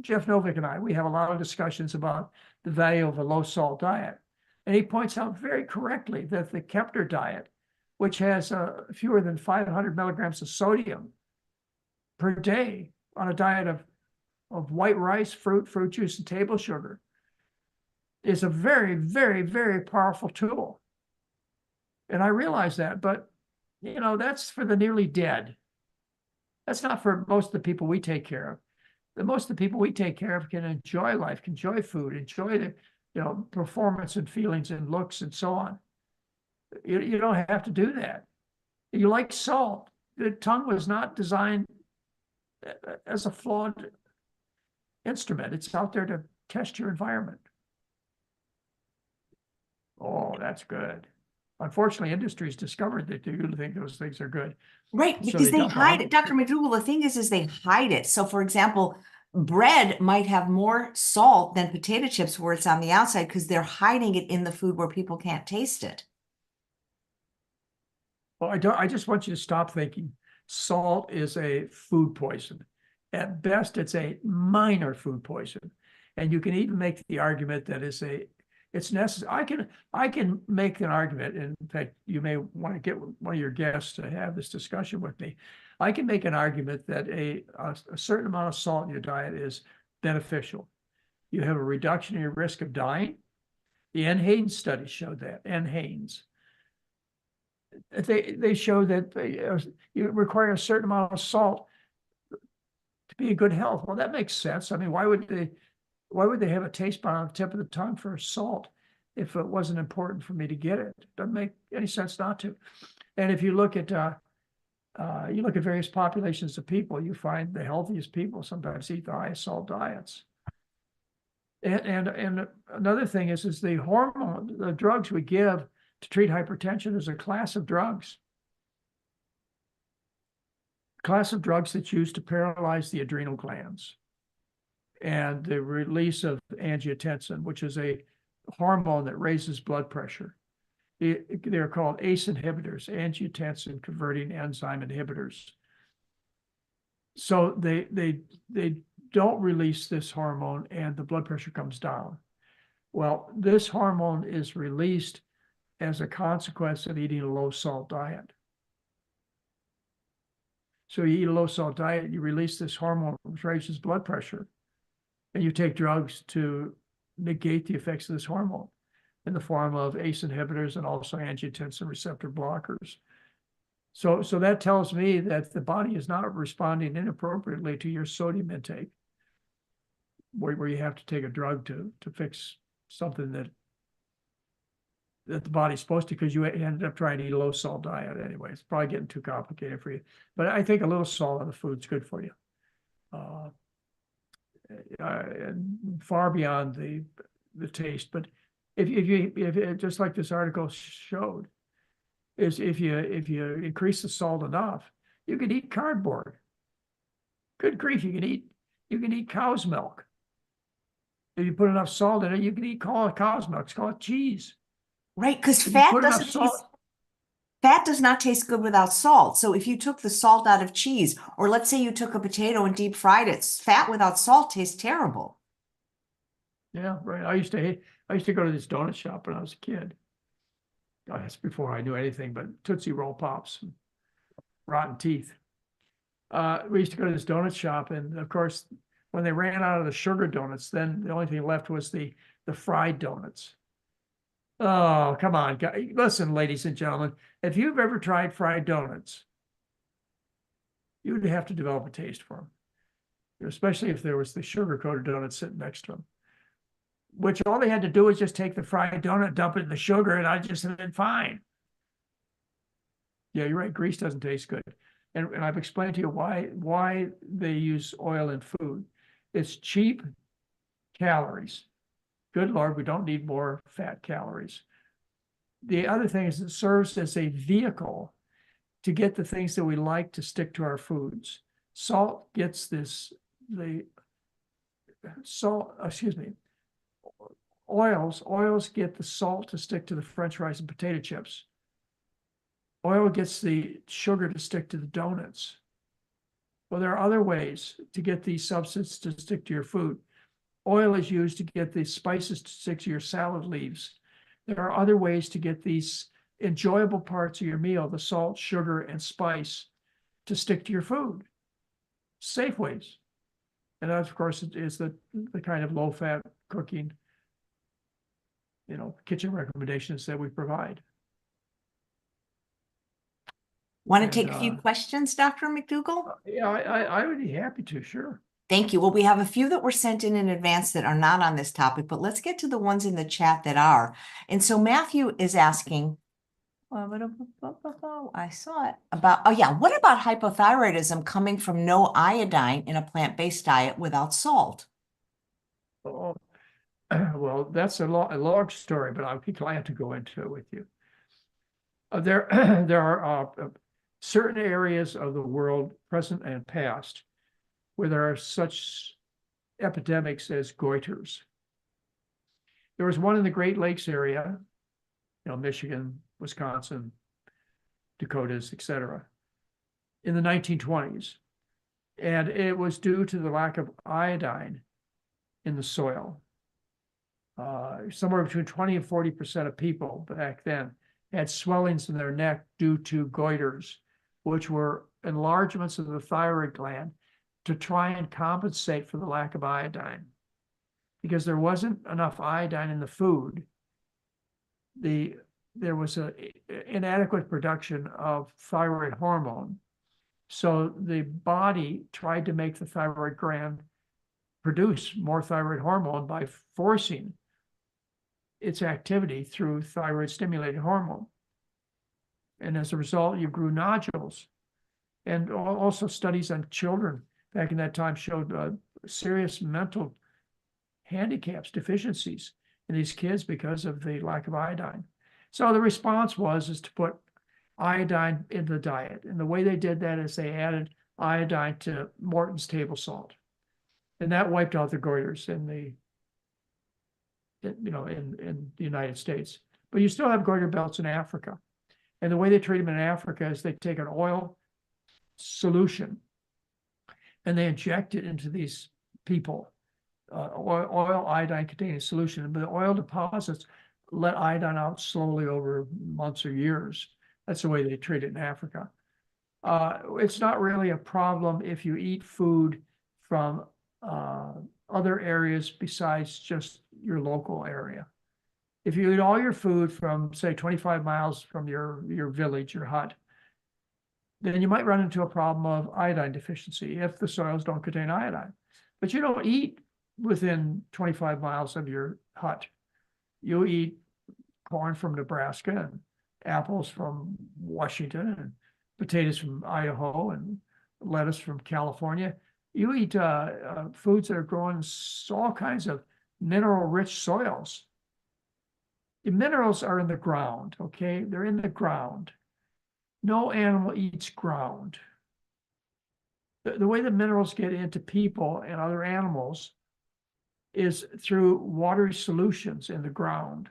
Speaker 1: Jeff Novick and I, we have a lot of discussions about the value of a low salt diet. And he points out very correctly that the Kepner diet, which has fewer than 500 milligrams of sodium per day on a diet of white rice, fruit juice, and table sugar, is a very, very, very powerful tool. And I realize that, but that's for the nearly dead. That's not for most of the people we take care of. Most of the people we take care of can enjoy life, can enjoy food, enjoy the performance and feelings and looks and so on. You don't have to do that. You like salt. The tongue was not designed as a flawed instrument. It's out there to test your environment. Oh, that's good. Unfortunately, industry's discovered that you think those things are good.
Speaker 2: Right,
Speaker 1: So
Speaker 2: because they
Speaker 1: dump
Speaker 2: hide
Speaker 1: out.
Speaker 2: it. Dr. McDougall, the thing is they hide it. So for example, bread might have more salt than potato chips where it's on the outside because they're hiding it in the food where people can't taste it.
Speaker 1: Well, I just want you to stop thinking salt is a food poison. At best, it's a minor food poison. And you can even make the argument that it's necessary. I can make an argument. In fact, you may want to get one of your guests to have this discussion with me. I can make an argument that a certain amount of salt in your diet is beneficial. You have a reduction in your risk of dying. The N. Haynes study showed that. N. Haynes. They show that you require a certain amount of salt to be in good health. Well, that makes sense. I mean, why would they have a taste bud on the tip of the tongue for salt if it wasn't important for me to get it? Doesn't make any sense not to. And if you look at various populations of people, you find the healthiest people sometimes eat the highest salt diets. And another thing is the drugs we give to treat hypertension is a class of drugs. Class of drugs that's used to paralyze the adrenal glands. And the release of angiotensin, which is a hormone that raises blood pressure. They're called ACE inhibitors, angiotensin converting enzyme inhibitors. So they don't release this hormone and the blood pressure comes down. Well, this hormone is released as a consequence of eating a low salt diet. So you eat a low salt diet, you release this hormone, which raises blood pressure. And you take drugs to negate the effects of this hormone in the form of ACE inhibitors and also angiotensin receptor blockers. So that tells me that the body is not responding inappropriately to your sodium intake, where you have to take a drug to fix something that the body's supposed to, because you ended up trying to eat a low salt diet anyway. It's probably getting too complicated for you. But I think a little salt on the food's good for you. And far beyond the taste. But if just like this article showed, is if you increase the salt enough, you can eat cardboard. Good grief, you can eat cow's milk. If you put enough salt in it, you can eat cow's milk. It's called cheese.
Speaker 2: Right, because fat does not taste good without salt. So if you took the salt out of cheese, or let's say you took a potato and deep fried it, fat without salt tastes terrible.
Speaker 1: Yeah, right. I used to go to this donut shop when I was a kid. That's before I knew anything but Tootsie Roll Pops, and rotten teeth. We used to go to this donut shop, and of course, when they ran out of the sugar donuts, then the only thing left was the fried donuts. Oh, come on, guys. Listen, ladies and gentlemen, if you've ever tried fried donuts, you would have to develop a taste for them, especially if there was the sugar-coated donut sitting next to them, which all they had to do was just take the fried donut, dump it in the sugar, and I just have been fine. Yeah, you're right. Grease doesn't taste good. and I've explained to you why they use oil in food. It's cheap calories. Good Lord, we don't need more fat calories. The other thing is it serves as a vehicle to get the things that we like to stick to our foods. Salt gets oils get the salt to stick to the French fries and potato chips. Oil gets the sugar to stick to the donuts. Well, there are other ways to get these substances to stick to your food. Oil is used to get the spices to stick to your salad leaves. There are other ways to get these enjoyable parts of your meal, the salt, sugar, and spice, to stick to your food. Safe ways. And that, of course, is the kind of low-fat cooking, kitchen recommendations that we provide.
Speaker 2: Want to take a few questions, Dr. McDougall?
Speaker 1: Yeah, I would be happy to, sure.
Speaker 2: Thank you. Well, we have a few that were sent in advance that are not on this topic, but let's get to the ones in the chat that are. And so Matthew is asking, I saw it about, what about hypothyroidism coming from no iodine in a plant-based diet without salt?
Speaker 1: Oh, well, that's a long story, but I'll be glad to go into it with you. There are certain areas of the world, present and past, where there are such epidemics as goiters. There was one in the Great Lakes area, Michigan, Wisconsin, Dakotas, etc., in the 1920s. And it was due to the lack of iodine in the soil. Somewhere between 20 and 40% of people back then had swellings in their neck due to goiters, which were enlargements of the thyroid gland to try and compensate for the lack of iodine. Because there wasn't enough iodine in the food, there was an inadequate production of thyroid hormone. So the body tried to make the thyroid gland produce more thyroid hormone by forcing its activity through thyroid stimulating hormone. And as a result, you grew nodules. And also studies on children back in that time showed serious mental handicaps, deficiencies in these kids because of the lack of iodine. So the response is to put iodine in the diet. And the way they did that is they added iodine to Morton's table salt. And that wiped out the goiters in the United States. But you still have goiter belts in Africa. And the way they treat them in Africa is they take an oil solution and they inject it into these people, oil iodine containing solution. But the oil deposits let iodine out slowly over months or years. That's the way they treat it in Africa. It's not really a problem if you eat food from other areas besides just your local area. If you eat all your food from, say, 25 miles from your village, your hut, then you might run into a problem of iodine deficiency if the soils don't contain iodine. But you don't eat within 25 miles of your hut. You eat corn from Nebraska and apples from Washington and potatoes from Idaho and lettuce from California. You eat foods that are grown in all kinds of mineral-rich soils. The minerals are in the ground, okay? They're in the ground. No animal eats ground. The way the minerals get into people and other animals is through watery solutions in the ground.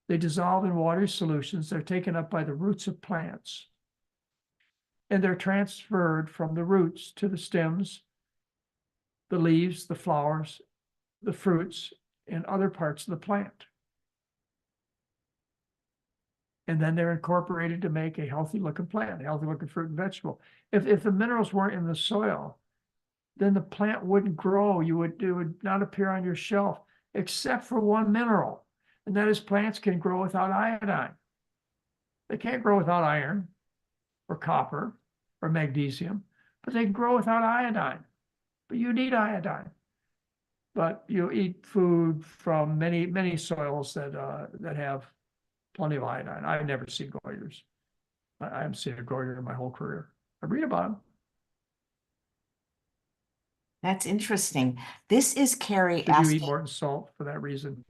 Speaker 1: They dissolve in watery solutions. They're taken up by the roots of plants. And they're transferred from the roots to the stems, the leaves, the flowers, the fruits, and other parts of the plant. And then they're incorporated to make a healthy looking plant, a healthy looking fruit and vegetable. If the minerals weren't in the soil, then the plant wouldn't grow. It would not appear on your shelf, except for one mineral, and that is plants can grow without iodine. They can't grow without iron or copper or magnesium, but they can grow without iodine. But you need iodine. But you eat food from many soils that have plenty of iodine. I've never seen goiters. I haven't seen a goiter in my whole career. I read about them.
Speaker 2: That's interesting. This is Carrie
Speaker 1: Should you
Speaker 2: asking.
Speaker 1: eat more than salt for that reason?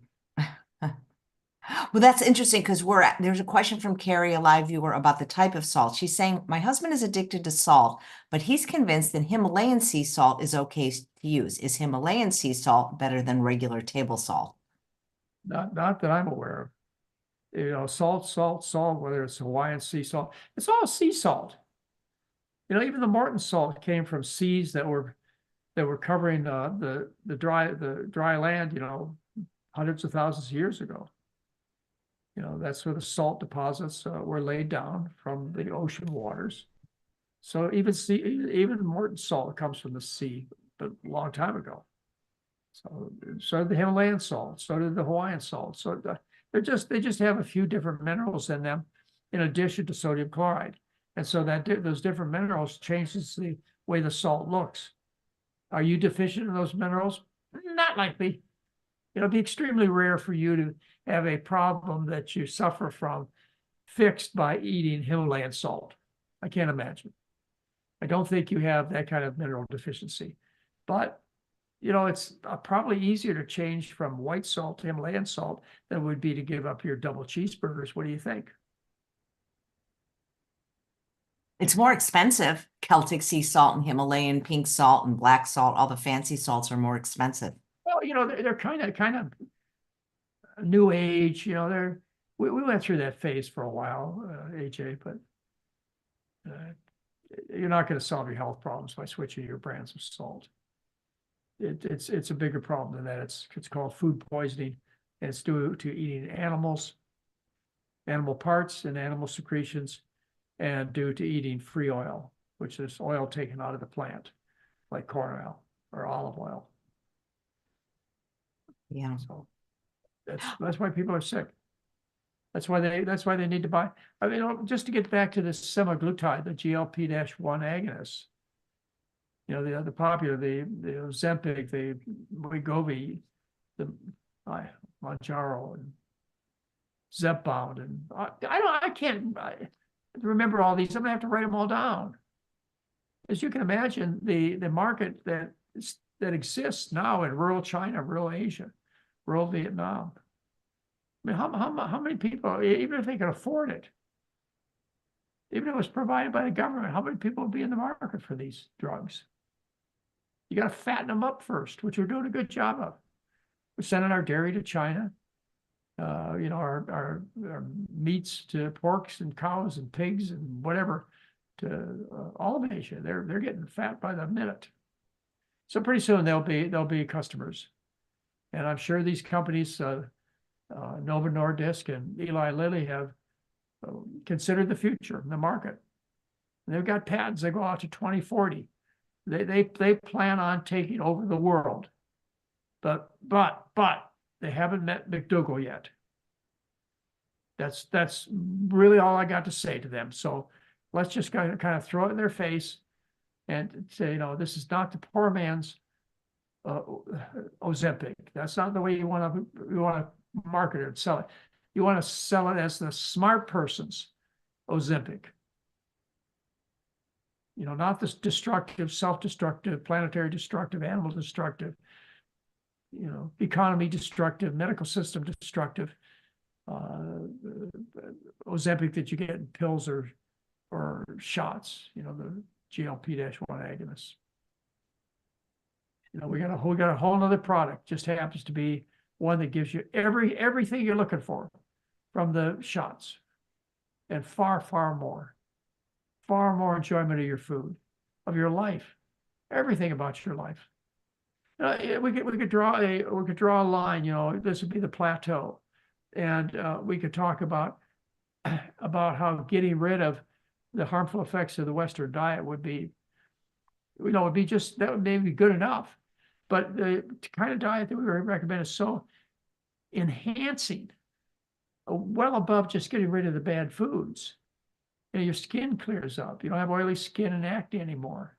Speaker 2: Well, that's interesting because there's a question from Carrie, a live viewer, about the type of salt. She's saying, my husband is addicted to salt, but he's convinced that Himalayan sea salt is okay to use. Is Himalayan sea salt better than regular table salt?
Speaker 1: Not that I'm aware of. You know, salt, whether it's Hawaiian sea salt, it's all sea salt. You know, even the Morton salt came from seas that were covering the dry land, you know, hundreds of thousands of years ago. You know, that's where the salt deposits were laid down from the ocean waters. So even Morton salt comes from the sea, but a long time ago. So did the Himalayan salt, so did the Hawaiian salt. So they just have a few different minerals in them, in addition to sodium chloride, and so that those different minerals changes the way the salt looks. Are you deficient in those minerals? Not likely. It'll be extremely rare for you to have a problem that you suffer from fixed by eating Himalayan salt. I can't imagine. I don't think you have that kind of mineral deficiency. But, you know, it's probably easier to change from white salt to Himalayan salt than it would be to give up your double cheeseburgers. What do you think?
Speaker 2: It's more expensive. Celtic sea salt and Himalayan pink salt and black salt, all the fancy salts are more expensive.
Speaker 1: Well, you know, they're kind of new age, you know, we went through that phase for a while, AJ, but you're not going to solve your health problems by switching your brands of salt. It's a bigger problem than that. It's called food poisoning, and it's due to eating animal parts and animal secretions, and due to eating free oil, which is oil taken out of the plant, like corn oil or olive oil.
Speaker 2: Yeah.
Speaker 1: So that's why people are sick. That's why they need to buy. I mean, just to get back to this semaglutide, the GLP-1 agonists. You know, the popular, the Ozempic, the Wegovy, the Mounjaro, and Zepbound, and I can't remember all these. I'm gonna have to write them all down. As you can imagine, the market that exists now in rural China, rural Asia, rural Vietnam. I mean, how many people, even if they can afford it, even if it was provided by the government, how many people would be in the market for these drugs? You got to fatten them up first, which we're doing a good job of. We're sending our dairy to China, you know, our meats to porks and cows and pigs and whatever to all of Asia. They're getting fat by the minute. So pretty soon they'll be customers, and I'm sure these companies, Novo Nordisk and Eli Lilly, have considered the future in the market. And they've got patents that go out to 2040. They plan on taking over the world, but they haven't met McDougall yet. That's really all I got to say to them. So let's just kind of throw it in their face and say, you know, this is not the poor man's Ozempic. That's not the way you want to market it and sell it. You want to sell it as the smart person's Ozempic. You know, not this destructive, self-destructive, planetary destructive, animal destructive, you know, economy destructive, medical system destructive Ozempic that you get in pills or shots, you know, the GLP-1 agonists. You know, we got a whole nother product, just happens to be one that gives you everything you're looking for from the shots, and far more enjoyment of your food, of your life, everything about your life. We could draw a line. You know, this would be the plateau, and we could talk about how getting rid of the harmful effects of the Western diet would be, you know, that would maybe be good enough. But the kind of diet that we recommend is so enhancing, well above just getting rid of the bad foods. You know, your skin clears up. You don't have oily skin and acne anymore.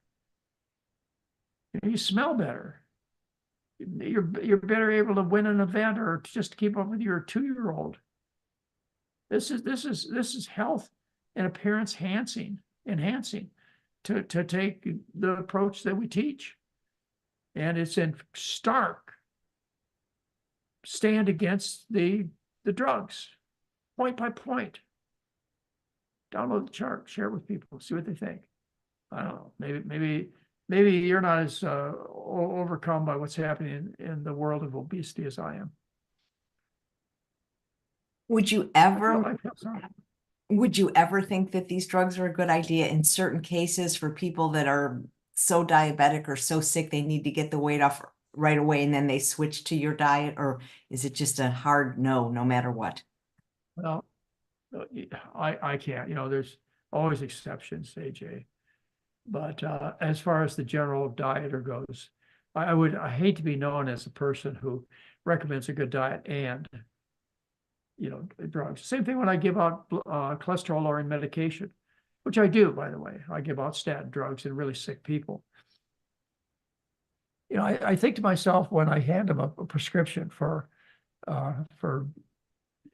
Speaker 1: You know, you smell better. You're better able to win an event or just to keep up with your 2-year-old. This is health and appearance enhancing. to take the approach that we teach. And it's in stark stand against the drugs, point by point. Download the chart, share it with people, see what they think. I don't know, maybe you're not as overcome by what's happening in the world of obesity as I am.
Speaker 2: Would you ever think that these drugs are a good idea in certain cases for people that are so diabetic or so sick they need to get the weight off right away and then they switch to your diet? Or is it just a hard no matter what?
Speaker 1: Well, I can't, there's always exceptions, AJ. But as far as the general dieter goes, I hate to be known as a person who recommends a good diet and drugs. Same thing when I give out cholesterol lowering medication, which I do, by the way. I give out statin drugs in really sick people. I think to myself when I hand them a prescription for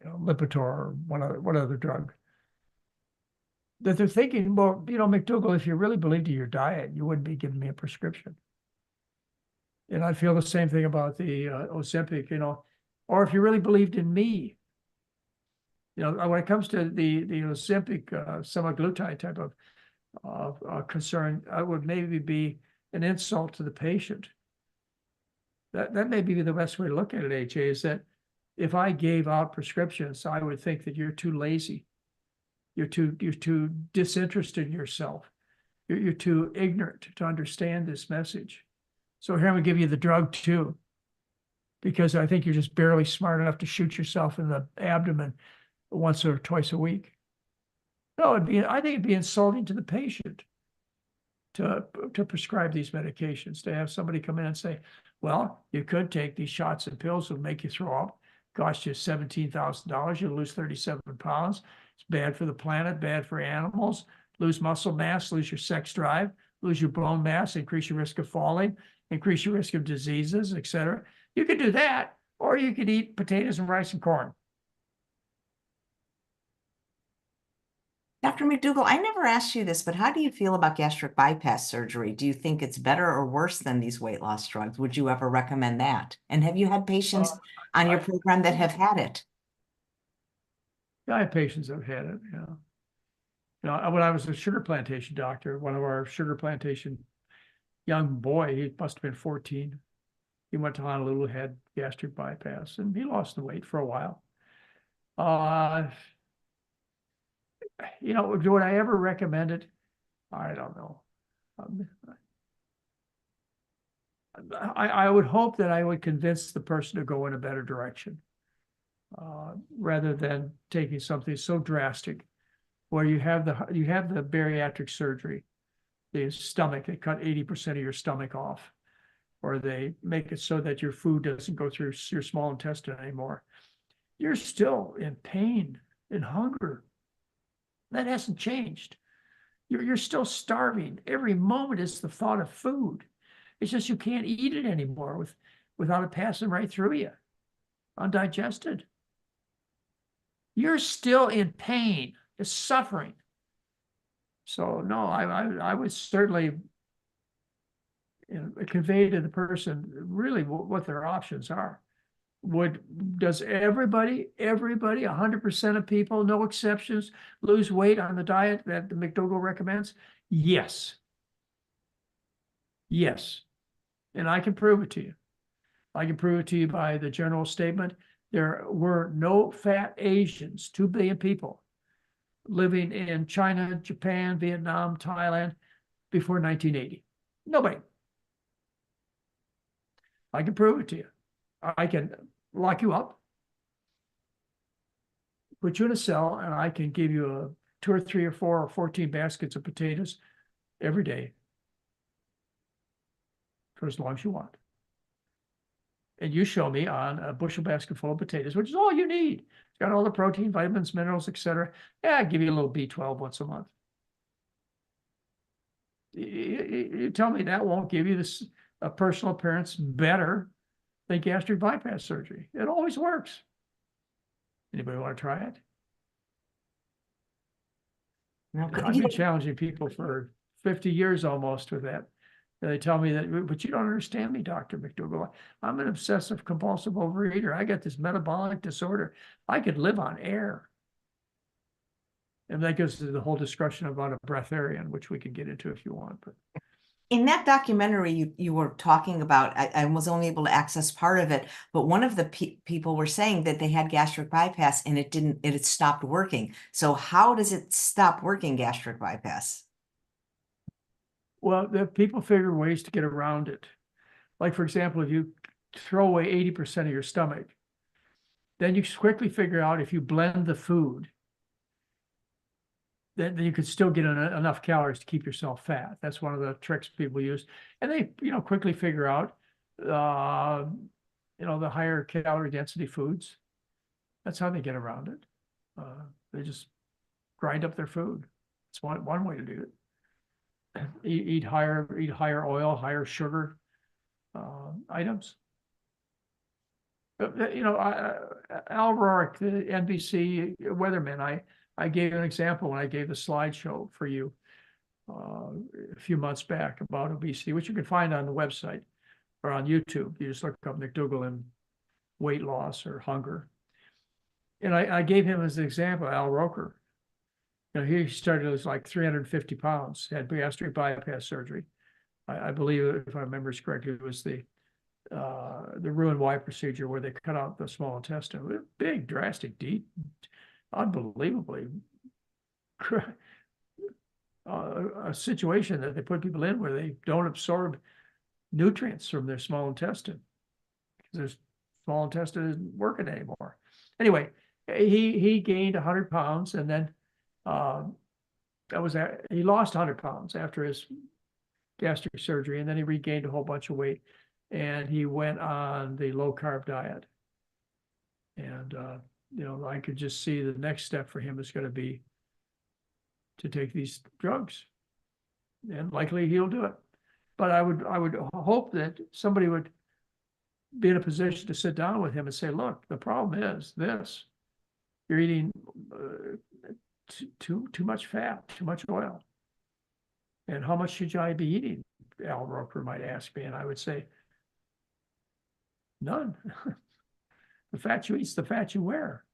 Speaker 1: Lipitor or one other drug, that they're thinking, well, McDougall, if you really believed in your diet, you wouldn't be giving me a prescription. And I feel the same thing about the Ozempic, or if you really believed in me, when it comes to the Ozempic semaglutide type of concern, I would maybe be an insult to the patient. That may be the best way to look at it, AJ, is that if I gave out prescriptions, I would think that you're too lazy. You're too disinterested in yourself. You're too ignorant to understand this message. So here I'm going to give you the drug too, because I think you're just barely smart enough to shoot yourself in the abdomen once or twice a week. No, I think it'd be insulting to the patient to prescribe these medications, to have somebody come in and say, well, you could take these shots and pills that make you throw up, cost you $17,000, you'll lose 37 pounds. It's bad for the planet, bad for animals, lose muscle mass, lose your sex drive, lose your bone mass, increase your risk of falling, increase your risk of diseases, etc. You could do that, or you could eat potatoes and rice and corn.
Speaker 2: Dr. McDougall, I never asked you this, but how do you feel about gastric bypass surgery? Do you think it's better or worse than these weight loss drugs? Would you ever recommend that? And have you had patients on your program that have had it?
Speaker 1: Yeah, I have patients that have had it, when I was a sugar plantation doctor, one of our sugar plantation young boy, he must have been 14. He went to Honolulu, had gastric bypass, and he lost the weight for a while. Would I ever recommend it? I don't know. I would hope that I would convince the person to go in a better direction, rather than taking something so drastic, where you have the bariatric surgery, the stomach, they cut 80% of your stomach off, or they make it so that your food doesn't go through your small intestine anymore. You're still in pain and hunger. That hasn't changed. You're still starving. Every moment is the thought of food. It's just you can't eat it anymore without it passing right through you, undigested. You're still in pain, it's suffering. So no, I would certainly convey to the person really what their options are. Does everybody, 100% of people, no exceptions, lose weight on the diet that the McDougall recommends? Yes. Yes. And I can prove it to you. I can prove it to you by the general statement. There were no fat Asians, 2 billion people living in China, Japan, Vietnam, Thailand before 1980. Nobody. I can prove it to you. I can lock you up, put you in a cell, and I can give you 2 or 3 or 4 or 14 baskets of potatoes every day for as long as you want. And you show me on a bushel basket full of potatoes, which is all you need. It's got all the protein, vitamins, minerals, etc. Yeah, I give you a little B12 once a month. You tell me that won't give you a personal appearance better than gastric bypass surgery. It always works. Anybody want to try it?
Speaker 2: No,
Speaker 1: I've been challenging people for 50 years almost with that. And they tell me that, but you don't understand me, Dr. McDougall. I'm an obsessive compulsive overeater. I got this metabolic disorder. I could live on air. And that goes to the whole discussion about a breatharian, which we can get into if you want. But
Speaker 2: in that documentary you were talking about, I was only able to access part of it, but one of the people were saying that they had gastric bypass and it stopped working. So how does it stop working, gastric bypass?
Speaker 1: well, the people figure ways to get around it. Like, for example, if you throw away 80% of your stomach, then you quickly figure out if you blend the food, then you could still get enough calories to keep yourself fat. That's one of the tricks people use. And they, quickly figure out, the higher calorie density foods. That's how they get around it. They just grind up their food. It's one way to do it. Eat higher oil, higher sugar items. Al Roark, the NBC weatherman, I gave an example when I gave the slideshow for you a few months back about obesity, which you can find on the website or on YouTube. You just look up McDougall and weight loss or hunger. And I gave him as an example, Al Roker. He started as like 350 pounds, had gastric bypass surgery. I believe, if I remember correctly, it was the Roux-en-Y procedure where they cut out the small intestine. Big, drastic, deep, unbelievably a situation that they put people in where they don't absorb nutrients from their small intestine because their small intestine isn't working anymore. Anyway, he gained 100 pounds, and then he lost 100 pounds after his gastric surgery, and then he regained a whole bunch of weight, and he went on the low carb diet. And I could just see the next step for him is going to be to take these drugs, and likely he'll do it. But I would hope that somebody would be in a position to sit down with him and say, look, the problem is this: you're eating too much fat, too much oil. And how much should I be eating? Al Roker might ask me, and I would say, none. The fat you eat is the fat you wear.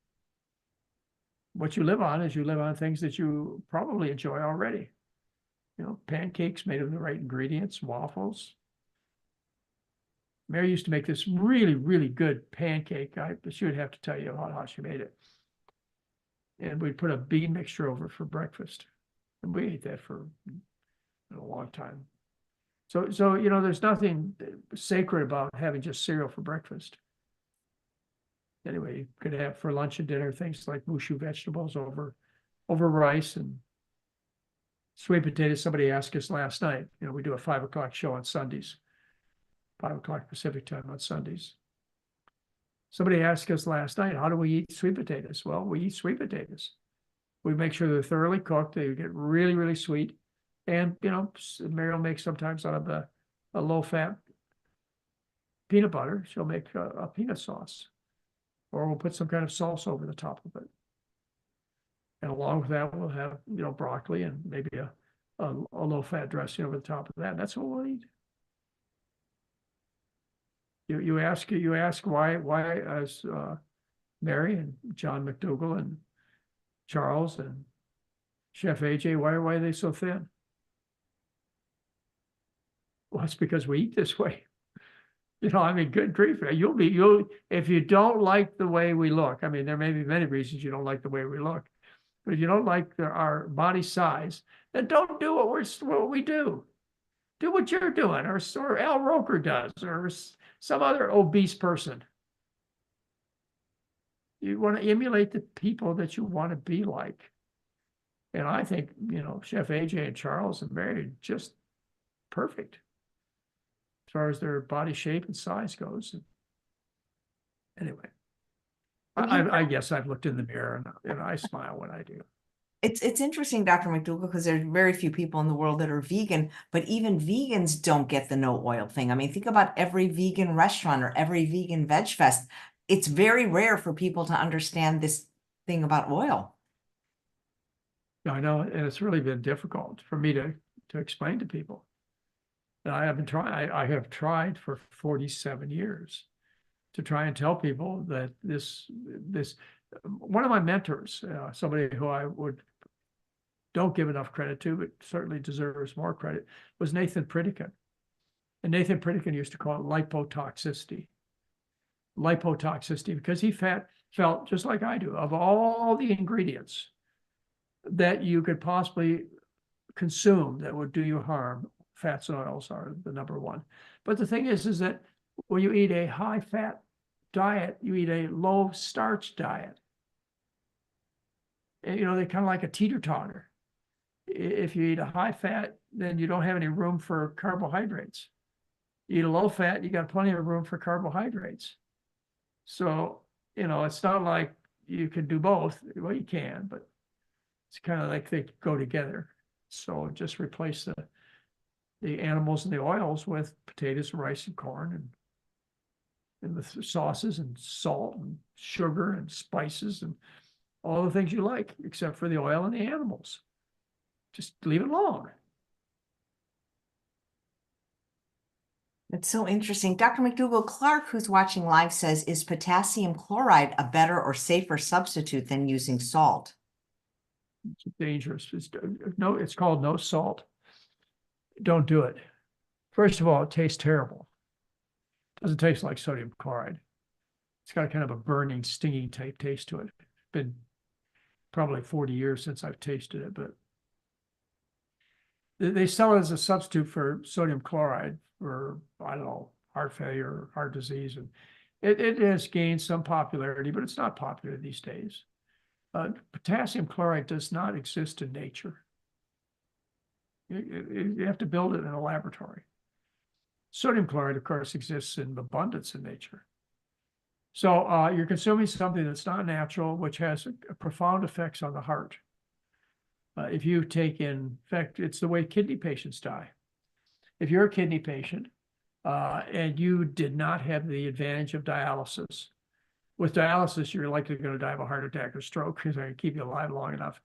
Speaker 1: What you live on is you live on things that you probably enjoy already. Pancakes made of the right ingredients, waffles. Mary used to make this really, really good pancake. She would have to tell you about how she made it. And we'd put a bean mixture over for breakfast. And we ate that for a long time. So there's nothing sacred about having just cereal for breakfast. Anyway, you could have for lunch and dinner things like mushu vegetables over rice and sweet potatoes. Somebody asked us last night, we do a 5 o'clock show on Sundays, 5 o'clock Pacific time on Sundays. Somebody asked us last night, how do we eat sweet potatoes? Well, we eat sweet potatoes. We make sure they're thoroughly cooked. They get really, really sweet. And, Mary will make sometimes out of a low-fat peanut butter. She'll make a peanut sauce. Or we'll put some kind of sauce over the top of it. And along with that, we'll have, broccoli and maybe a low-fat dressing over the top of that. And that's what we'll eat. You ask why as Mary and John McDougall and Charles and Chef AJ, why are they so thin? Well, it's because we eat this way. Good grief. You'll if you don't like the way we look, there may be many reasons you don't like the way we look, but if you don't like our body size, then don't do what we do. Do what you're doing, or Al Roker does, or some other obese person. You want to emulate the people that you want to be like. And I think, Chef AJ and Charles and Mary are just perfect as far as their body shape and size goes. Anyway, I guess I've looked in the mirror and I smile when I do.
Speaker 2: It's interesting, Dr. McDougall, because there's very few people in the world that are vegan, but even vegans don't get the no oil thing. Think about every vegan restaurant or every vegan veg fest. It's very rare for people to understand this thing about oil.
Speaker 1: I know, and it's really been difficult for me to to explain to people. And I have tried for 47 years to try and tell people that one of my mentors, somebody who I don't give enough credit to, but certainly deserves more credit, was Nathan Pritikin. And Nathan Pritikin used to call it lipotoxicity. Lipotoxicity, because he felt just like I do, of all the ingredients that you could possibly consume that would do you harm, fats and oils are the number one. But the thing is that when you eat a high fat diet, you eat a low starch diet. And, they're kind of like a teeter-totter. If you eat a high fat, then you don't have any room for carbohydrates. You eat a low fat, you got plenty of room for carbohydrates. So, it's not like you can do both. Well, you can, but it's kind of like they go together. So just replace the animals and the oils with potatoes, rice, and corn, and the sauces and salt and sugar and spices and all the things you like, except for the oil and the animals. Just leave it alone.
Speaker 2: It's so interesting. Dr. McDougall, Clark, who's watching live, says, is potassium chloride a better or safer substitute than using salt?
Speaker 1: It's dangerous. It's called no salt. Don't do it. First of all, it tastes terrible. It doesn't taste like sodium chloride. It's got kind of a burning, stinging type taste to it. It's been probably 40 years since I've tasted it, but they sell it as a substitute for sodium chloride for, I don't know, heart failure, or heart disease. And it has gained some popularity, but it's not popular these days. Potassium chloride does not exist in nature. You have to build it in a laboratory. Sodium chloride, of course, exists in abundance in nature. So you're consuming something that's not natural, which has profound effects on the heart. If you take in fact, it's the way kidney patients die. If you're a kidney patient and you did not have the advantage of dialysis, with dialysis, you're likely going to die of a heart attack or stroke because they keep you alive long enough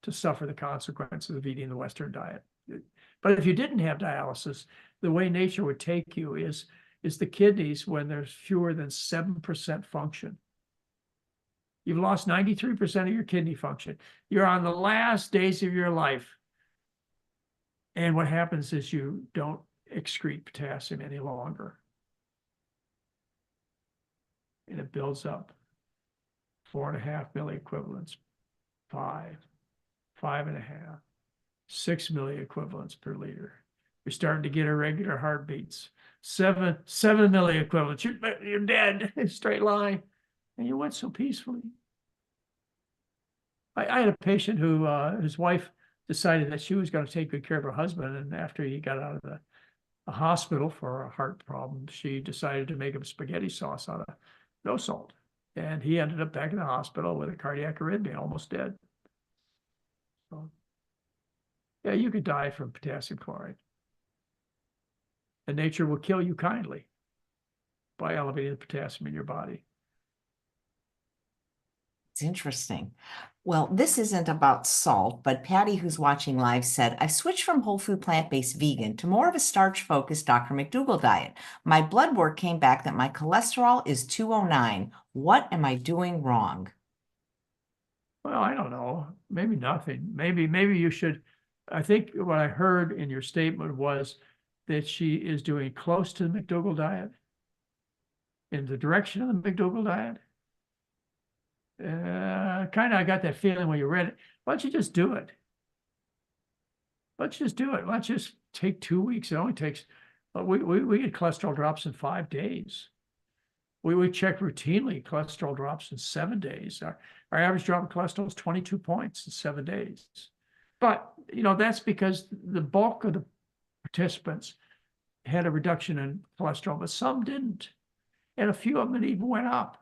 Speaker 1: to suffer the consequences of eating the Western diet. But if you didn't have dialysis, the way nature would take you is the kidneys when there's fewer than 7% function. You've lost 93% of your kidney function. You're on the last days of your life. And what happens is you don't excrete potassium any longer. And it builds up. 4.5 milliequivalents, 5.5, 6 milliequivalents per liter. You're starting to get irregular heartbeats. 7 milliequivalents. You're dead. Straight line. And you went so peacefully. I had a patient who his wife decided that she was going to take good care of her husband, and after he got out of the hospital for a heart problem, she decided to make him spaghetti sauce out of no salt, and he ended up back in the hospital with a cardiac arrhythmia, almost dead. So, yeah, you could die from potassium chloride, and nature will kill you kindly by elevating the potassium in your body.
Speaker 2: It's interesting. Well, this isn't about salt, but Patty, who's watching live, said, I've switched from whole food plant-based vegan to more of a starch-focused Dr. McDougall diet. My blood work came back that my cholesterol is 209. What am I doing wrong?
Speaker 1: Well, I don't know. Maybe nothing. Maybe you should. I think what I heard in your statement was that she is doing close to the McDougall diet, in the direction of the McDougall diet. Kind of, I got that feeling when you read it. Why don't you just do it? Why don't you just do it? Why don't you just take 2 weeks? It only takes, we get cholesterol drops in 5 days. We check routinely cholesterol drops in 7 days. Our average drop in cholesterol is 22 points in 7 days. But, that's because the bulk of the participants had a reduction in cholesterol, but some didn't. And a few of them even went up.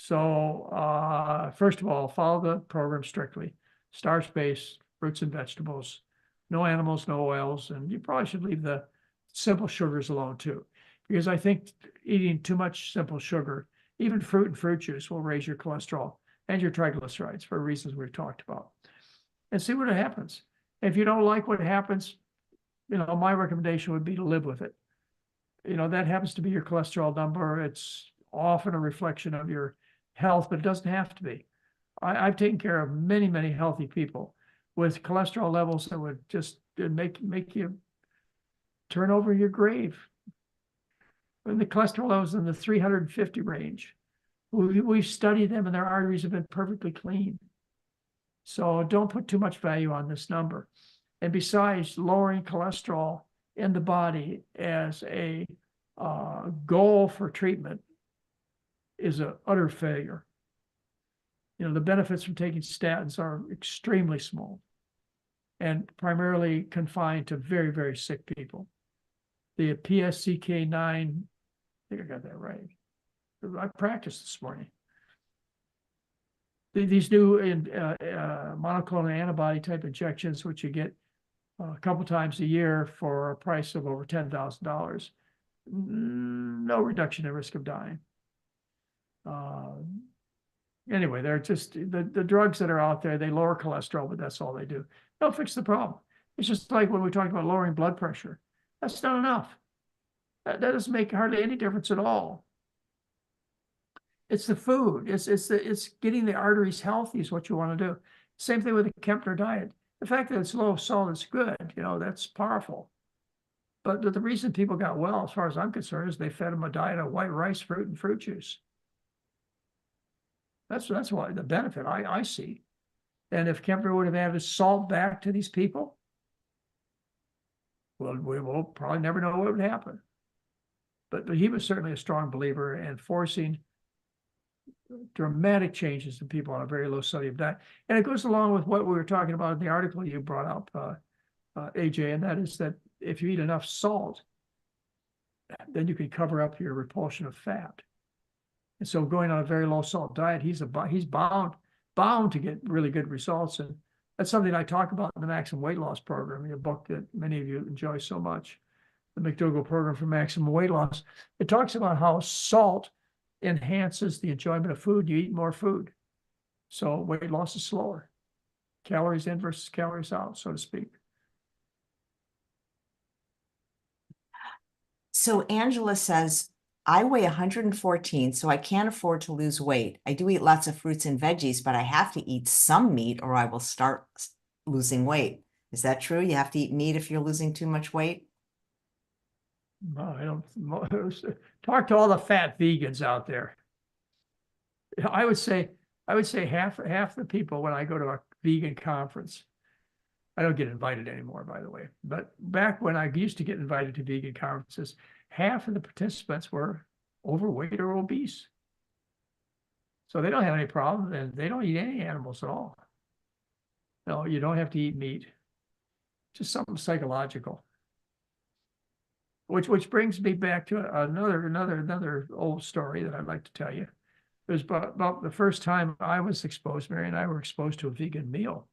Speaker 1: So first of all, follow the program strictly. Starch-based, fruits and vegetables, no animals, no oils, and you probably should leave the simple sugars alone too. Because I think eating too much simple sugar, even fruit and fruit juice, will raise your cholesterol and your triglycerides for reasons we've talked about. And see what happens. If you don't like what happens, my recommendation would be to live with it. That happens to be your cholesterol number. It's often a reflection of your health, but it doesn't have to be. I've taken care of many, many healthy people with cholesterol levels that would just make you turn over your grave. And the cholesterol levels in the 350 range. We've studied them and their arteries have been perfectly clean. So don't put too much value on this number. And besides, lowering cholesterol in the body as a goal for treatment is an utter failure. The benefits from taking statins are extremely small and primarily confined to very, very sick people. The PSCK9, I think I got that right. I practiced this morning. These new monoclonal antibody type injections, which you get a couple times a year for a price of over $10,000, no reduction in risk of dying. Anyway, they're just the drugs that are out there. They lower cholesterol, but that's all they do. They'll fix the problem. It's just like when we talk about lowering blood pressure. That's not enough. That doesn't make hardly any difference at all. It's the food. It's getting the arteries healthy is what you want to do. Same thing with the Kempner diet. The fact that it's low salt is good. That's powerful. But the reason people got well, as far as I'm concerned, is they fed them a diet of white rice, fruit, and fruit juice. That's why the benefit I see. And if Kempner would have added salt back to these people, well, we will probably never know what would happen. But he was certainly a strong believer in forcing dramatic changes in people on a very low sodium diet. And it goes along with what we were talking about in the article you brought up, AJ, and that is that if you eat enough salt, then you can cover up your repulsion of fat. And so going on a very low salt diet, he's bound to get really good results. And that's something I talk about in the Maximum Weight Loss Program, a book that many of you enjoy so much, the McDougall Program for Maximum Weight Loss. It talks about how salt enhances the enjoyment of food. You eat more food. So weight loss is slower. Calories in versus calories out, so to speak.
Speaker 2: So Angela says, I weigh 114, so I can't afford to lose weight. I do eat lots of fruits and veggies, but I have to eat some meat or I will start losing weight. Is that true? You have to eat meat if you're losing too much weight?
Speaker 1: No, I don't. Talk to all the fat vegans out there. I would say half the people when I go to a vegan conference, I don't get invited anymore, by the way. But back when I used to get invited to vegan conferences, half of the participants were overweight or obese. So they don't have any problem, and they don't eat any animals at all. No, you don't have to eat meat. Just something psychological. Which brings me back to another old story that I'd like to tell you. It was about the first time I was exposed, Mary and I were exposed to a vegan meal.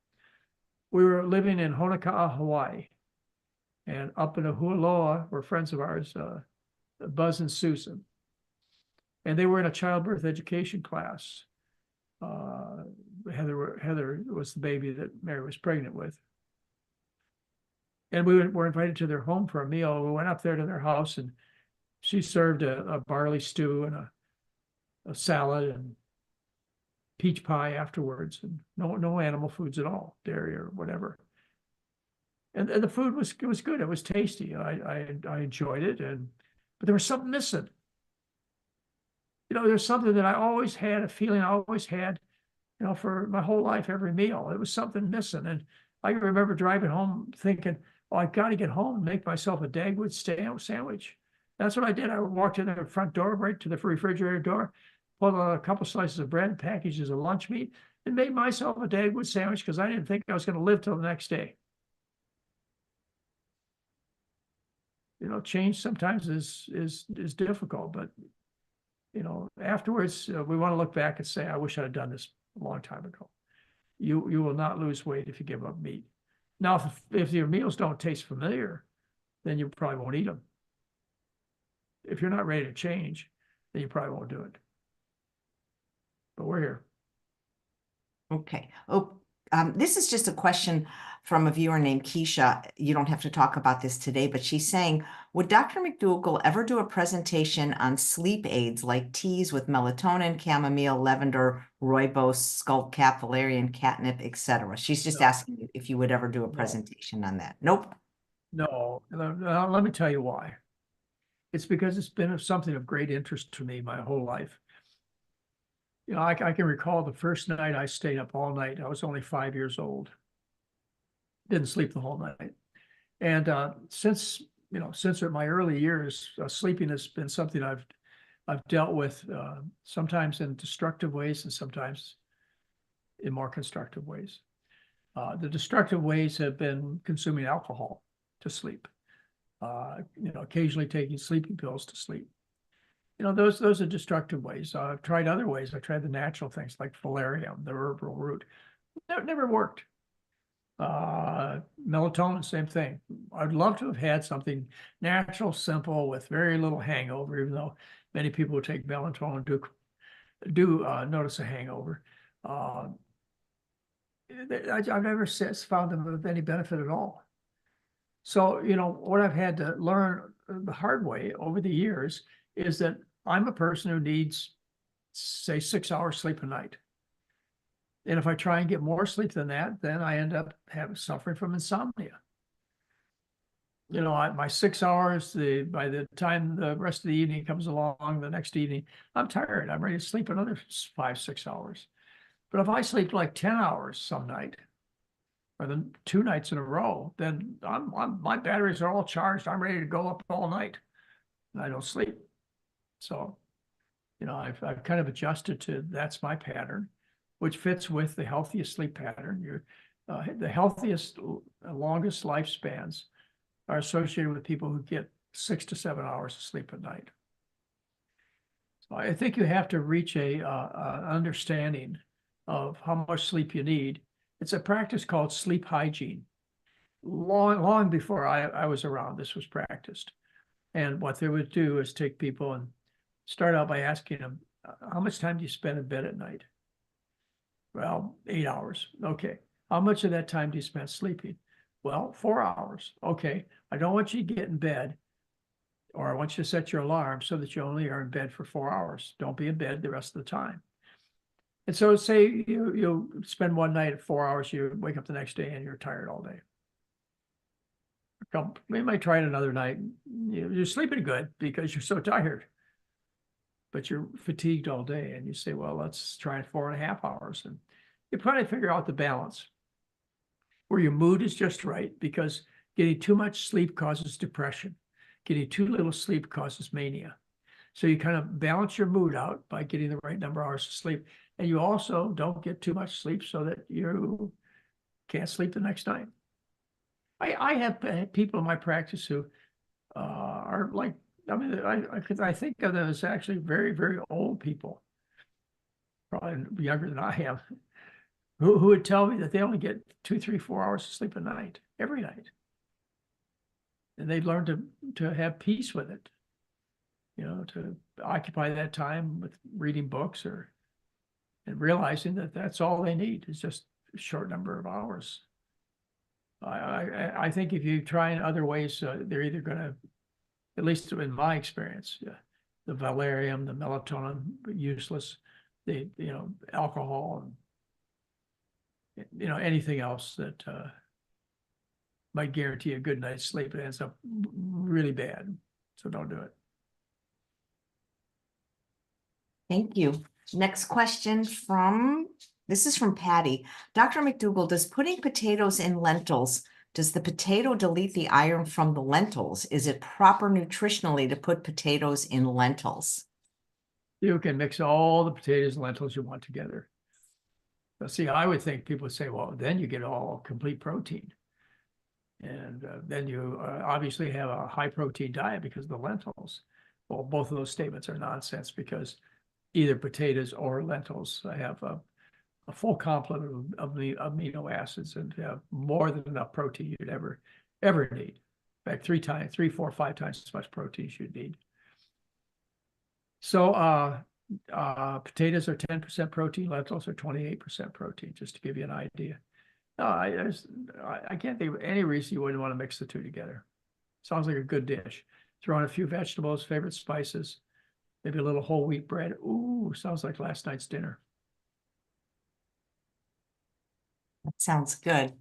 Speaker 1: We were living in Honoka'a, Hawaii. And up in Ahualoa were friends of ours, Buzz and Susan. And they were in a childbirth education class. Heather was the baby that Mary was pregnant with. And we were invited to their home for a meal. We went up there to their house, and she served a barley stew and a salad and peach pie afterwards, and no animal foods at all, dairy or whatever. And the food was good. It was tasty. I enjoyed it, but there was something missing. There's something that I always had a feeling I always had, for my whole life, every meal. There was something missing, and I can remember driving home thinking, "Oh, I've got to get home and make myself a Dagwood sandwich." That's what I did. I walked in the front door, right to the refrigerator door, pulled a couple slices of bread, packages of lunch meat, and made myself a Dagwood sandwich because I didn't think I was going to live till the next day. Change sometimes is difficult, but afterwards we want to look back and say, I wish I had done this a long time ago. You will not lose weight if you give up meat. Now, if your meals don't taste familiar, then you probably won't eat them. If you're not ready to change, then you probably won't do it. But we're here.
Speaker 2: Okay. Oh, This is just a question from a viewer named Keisha. You don't have to talk about this today, but she's saying, would Dr. McDougall ever do a presentation on sleep aids like teas with melatonin, chamomile, lavender, rooibos, skullcap, valerian, catnip, etc.? She's just asking if you would ever do a presentation on that. Nope.
Speaker 1: No, let me tell you why. It's because it's been something of great interest to me my whole life. You know, I can recall the first night I stayed up all night. I was only 5 years old. Didn't sleep the whole night. And since my early years, sleeping has been something I've dealt with sometimes in destructive ways and sometimes in more constructive ways. The destructive ways have been consuming alcohol to sleep, occasionally taking sleeping pills to sleep. Those are destructive ways. I've tried other ways. I tried the natural things like valerian, the herbal root. Never worked. Melatonin, same thing. I'd love to have had something natural, simple, with very little hangover, even though many people who take melatonin do notice a hangover. I've never found them of any benefit at all. So, what I've had to learn the hard way over the years is that I'm a person who needs, say, 6 hours sleep a night. And if I try and get more sleep than that, then I end up suffering from insomnia. My 6 hours, by the time the rest of the evening comes along, the next evening, I'm tired. I'm ready to sleep another 5, 6 hours. But if I sleep like 10 hours some night, or the 2 nights in a row, then my batteries are all charged. I'm ready to go up all night, and I don't sleep. So, I've kind of adjusted to that's my pattern, which fits with the healthiest sleep pattern. The healthiest, longest lifespans are associated with people who get 6 to 7 hours of sleep at night. So I think you have to reach a understanding of how much sleep you need. It's a practice called sleep hygiene. Long before I was around, this was practiced. And what they would do is take people and start out by asking them, how much time do you spend in bed at night? Well, 8 hours. Okay. How much of that time do you spend sleeping? Well, 4 hours. Okay. I don't want you to get in bed, or I want you to set your alarm so that you only are in bed for 4 hours. Don't be in bed the rest of the time. And so say you spend one night at 4 hours, you wake up the next day and you're tired all day. You might try it another night. You're sleeping good because you're so tired, but you're fatigued all day. And you say, well, let's try it 4.5 hours. And you probably figure out the balance where your mood is just right, because getting too much sleep causes depression. Getting too little sleep causes mania. So you kind of balance your mood out by getting the right number of hours of sleep. And you also don't get too much sleep so that you can't sleep the next night. I have people in my practice who are like, I think of them as actually very, very old people, probably younger than I am, who would tell me that they only get 2, 3, 4 hours of sleep a night, every night. And they've learned to have peace with it, to occupy that time with reading books and realizing that that's all they need is just a short number of hours. I think if you try in other ways, they're either going to, at least in my experience, the valerian, the melatonin, useless, the alcohol, and anything else that might guarantee a good night's sleep, it ends up really bad. So don't do it.
Speaker 2: Thank you. Next question this is from Patty. Dr. McDougall, does putting potatoes in lentils, does the potato delete the iron from the lentils? Is it proper nutritionally to put potatoes in lentils?
Speaker 1: You can mix all the potatoes and lentils you want together. But see, I would think people would say, well, then you get all complete protein. And then you obviously have a high protein diet because of the lentils. Well, both of those statements are nonsense, because either potatoes or lentils have a full complement of the amino acids and have more than enough protein you'd ever need. In fact, 3, 4, 5 times as much protein as you'd need. So potatoes are 10% protein, lentils are 28% protein, just to give you an idea. No, I can't think of any reason you wouldn't want to mix the two together. Sounds like a good dish. Throw in a few vegetables, favorite spices, maybe a little whole wheat bread. Ooh, sounds like last night's dinner.
Speaker 2: That sounds good.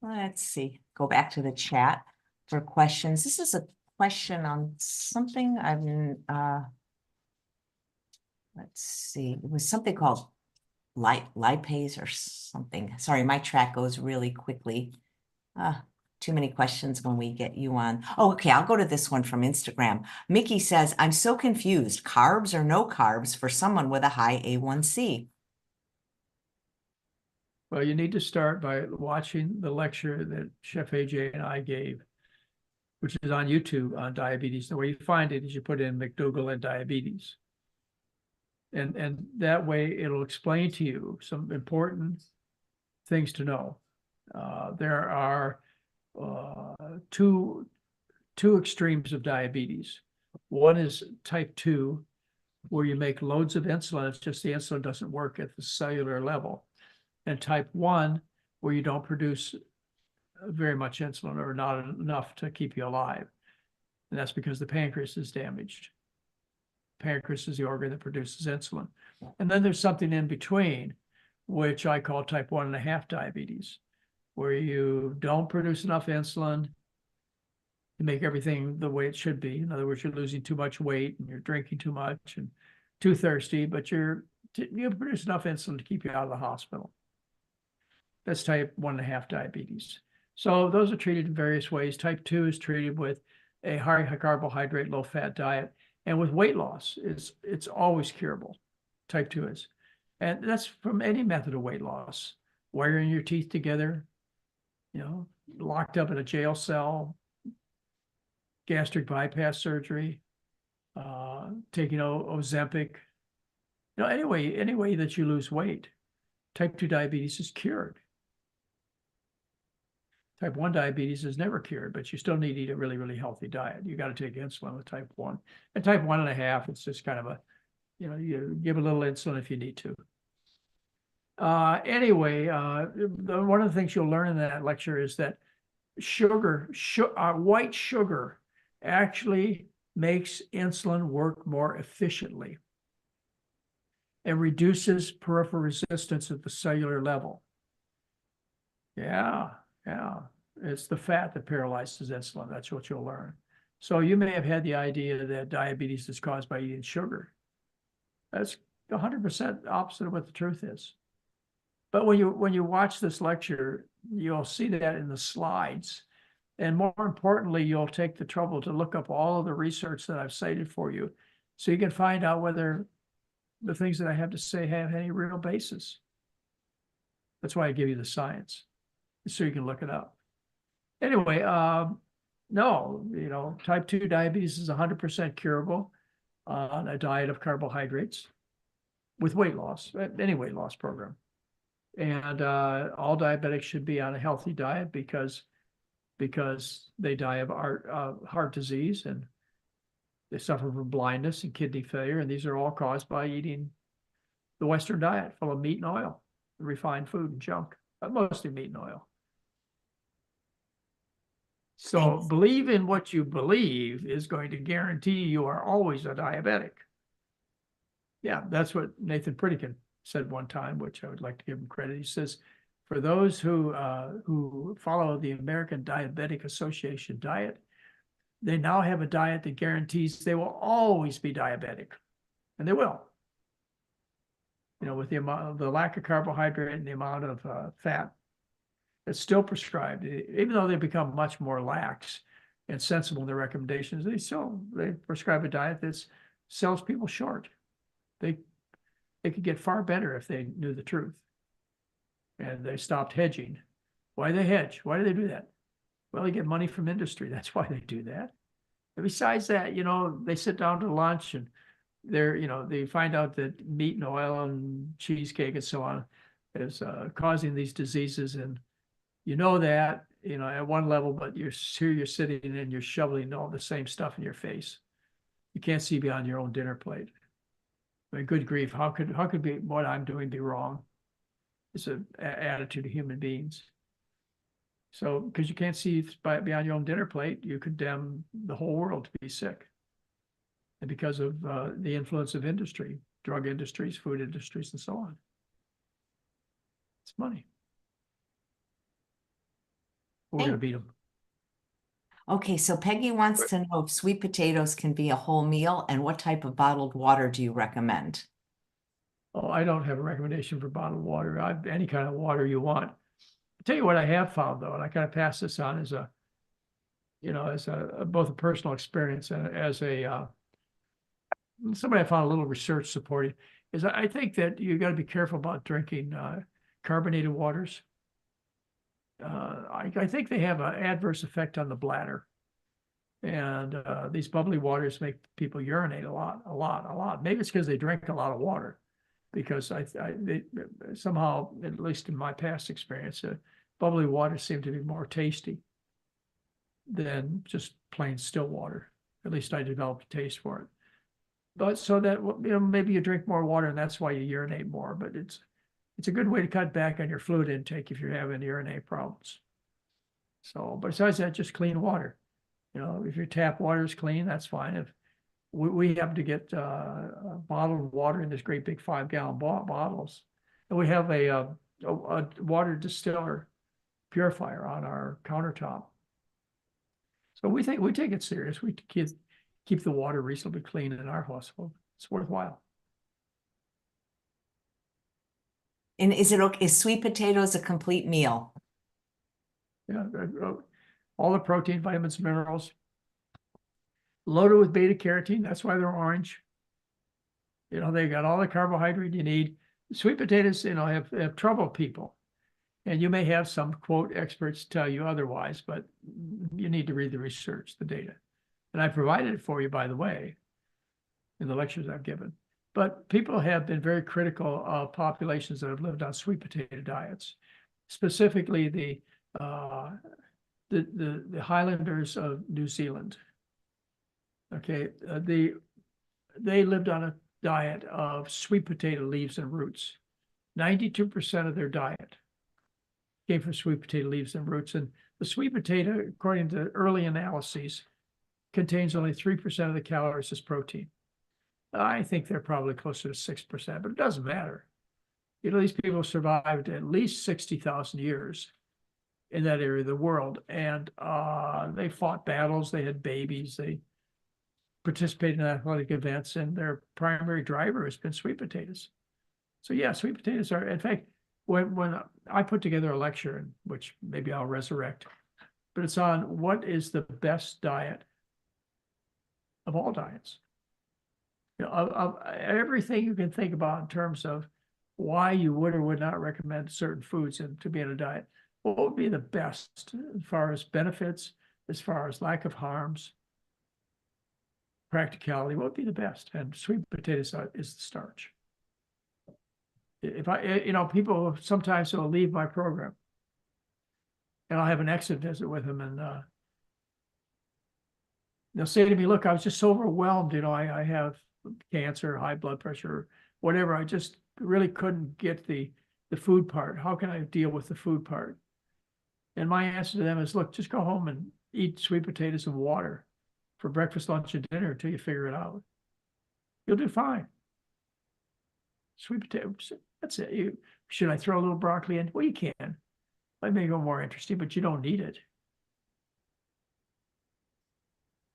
Speaker 2: Let's see. Go back to the chat for questions. This is a question on something let's see. It was something called lipase or something. Sorry, my track goes really quickly. Too many questions when we get you on. Oh, okay, I'll go to this one from Instagram. Mickey says, I'm so confused. Carbs or no carbs for someone with a high A1C?
Speaker 1: Well, you need to start by watching the lecture that Chef AJ and I gave, which is on YouTube on diabetes. The way you find it is you put in McDougall and diabetes. And that way it'll explain to you some important things to know. There are two extremes of diabetes. One is type 2, where you make loads of insulin. It's just the insulin doesn't work at the cellular level. And type 1, where you don't produce very much insulin or not enough to keep you alive. And that's because the pancreas is damaged. Pancreas is the organ that produces insulin. And then there's something in between, which I call type 1.5 diabetes, where you don't produce enough insulin to make everything the way it should be. In other words, you're losing too much weight and you're drinking too much and too thirsty, but you produce enough insulin to keep you out of the hospital. That's type 1.5 diabetes. So those are treated in various ways. Type 2 is treated with a high carbohydrate, low fat diet. And with weight loss, it's always curable. Type 2 is. And that's from any method of weight loss. Wiring your teeth together, locked up in a jail cell, gastric bypass surgery, taking Ozempic. Any way that you lose weight, type 2 diabetes is cured. Type 1 diabetes is never cured, but you still need to eat a really, really healthy diet. You got to take insulin with type 1. And type 1.5, it's just kind of you give a little insulin if you need to. Anyway, one of the things you'll learn in that lecture is that white sugar actually makes insulin work more efficiently and reduces peripheral resistance at the cellular level. Yeah. It's the fat that paralyzes insulin. That's what you'll learn. So you may have had the idea that diabetes is caused by eating sugar. That's 100% opposite of what the truth is. But when you watch this lecture, you'll see that in the slides. And more importantly, you'll take the trouble to look up all of the research that I've cited for you, so you can find out whether the things that I have to say have any real basis. That's why I give you the science, so you can look it up. Anyway, no, type 2 diabetes is 100% curable on a diet of carbohydrates with weight loss, any weight loss program. And all diabetics should be on a healthy diet because they die of heart disease, and they suffer from blindness and kidney failure. And these are all caused by eating the Western diet full of meat and oil, refined food and junk, but mostly meat and oil. So believe in what you believe is going to guarantee you are always a diabetic. Yeah, that's what Nathan Pritikin said one time, which I would like to give him credit. He says, for those who follow the American Diabetic Association diet, they now have a diet that guarantees they will always be diabetic, and they will. With the lack of carbohydrate and the amount of fat that's still prescribed, even though they become much more lax and sensible in their recommendations, they prescribe a diet that sells people short. They could get far better if they knew the truth. And they stopped hedging. Why do they hedge? Why do they do that? Well, they get money from industry. That's why they do that. And besides that, they sit down to lunch and they find out that meat and oil and cheesecake and so on is causing these diseases. And that, at one level, but you're sitting and you're shoveling all the same stuff in your face. You can't see beyond your own dinner plate. I mean, good grief, how could what I'm doing be wrong? It's an attitude of human beings. So, because you can't see beyond your own dinner plate, you condemn the whole world to be sick. And because of the influence of industry, drug industries, food industries, and so on. It's money. We're going to beat them.
Speaker 2: Okay, so Peggy wants to know if sweet potatoes can be a whole meal and what type of bottled water do you recommend?
Speaker 1: Oh, I don't have a recommendation for bottled water. Any kind of water you want. I'll tell you what I have found, though, and I kind of pass this on as a, both a personal experience and as a somebody I found a little research supporting, is I think that you got to be careful about drinking carbonated waters. I think they have an adverse effect on the bladder. And these bubbly waters make people urinate a lot. Maybe it's because they drink a lot of water, because they somehow, at least in my past experience, bubbly waters seem to be more tasty than just plain still water. At least I developed a taste for it. But so that, maybe you drink more water and that's why you urinate more. But it's a good way to cut back on your fluid intake if you're having urinary problems. So, but besides that, just clean water. If your tap water is clean, that's fine. If we happen to get bottled water in this great big 5-gallon bottles, and we have a water distiller purifier on our countertop. So we take it serious. We keep the water reasonably clean in our household. It's worthwhile.
Speaker 2: And is sweet potatoes a complete meal?
Speaker 1: Yeah, all the protein, vitamins, minerals, loaded with beta carotene. That's why they're orange. They got all the carbohydrate you need. Sweet potatoes, have trouble people. And you may have some, quote, experts tell you otherwise, but you need to read the research, the data. And I provided it for you, by the way, in the lectures I've given. But people have been very critical of populations that have lived on sweet potato diets, specifically the Highlanders of New Zealand. Okay, they lived on a diet of sweet potato leaves and roots. 92% of their diet came from sweet potato leaves and roots. And the sweet potato, according to early analyses, contains only 3% of the calories as protein. I think they're probably closer to 6%, but it doesn't matter. These people survived at least 60,000 years in that area of the world. And they fought battles, they had babies, they participated in athletic events, and their primary driver has been sweet potatoes. So yeah, sweet potatoes are, in fact, when I put together a lecture, which maybe I'll resurrect, but it's on what is the best diet of all diets. Of everything you can think about in terms of why you would or would not recommend certain foods to be in a diet, what would be the best as far as benefits, as far as lack of harms, practicality, what would be the best? And sweet potatoes is the starch. If people sometimes will leave my program and I'll have an exit visit with them, and they'll say to me, look, I was just so overwhelmed, I have cancer, high blood pressure, whatever. I just really couldn't get the food part. How can I deal with the food part? And my answer to them is, look, just go home and eat sweet potatoes and water for breakfast, lunch, and dinner until you figure it out. You'll do fine. Sweet potatoes, that's it. Should I throw a little broccoli in? Well, you can. That may go more interesting, but you don't need it.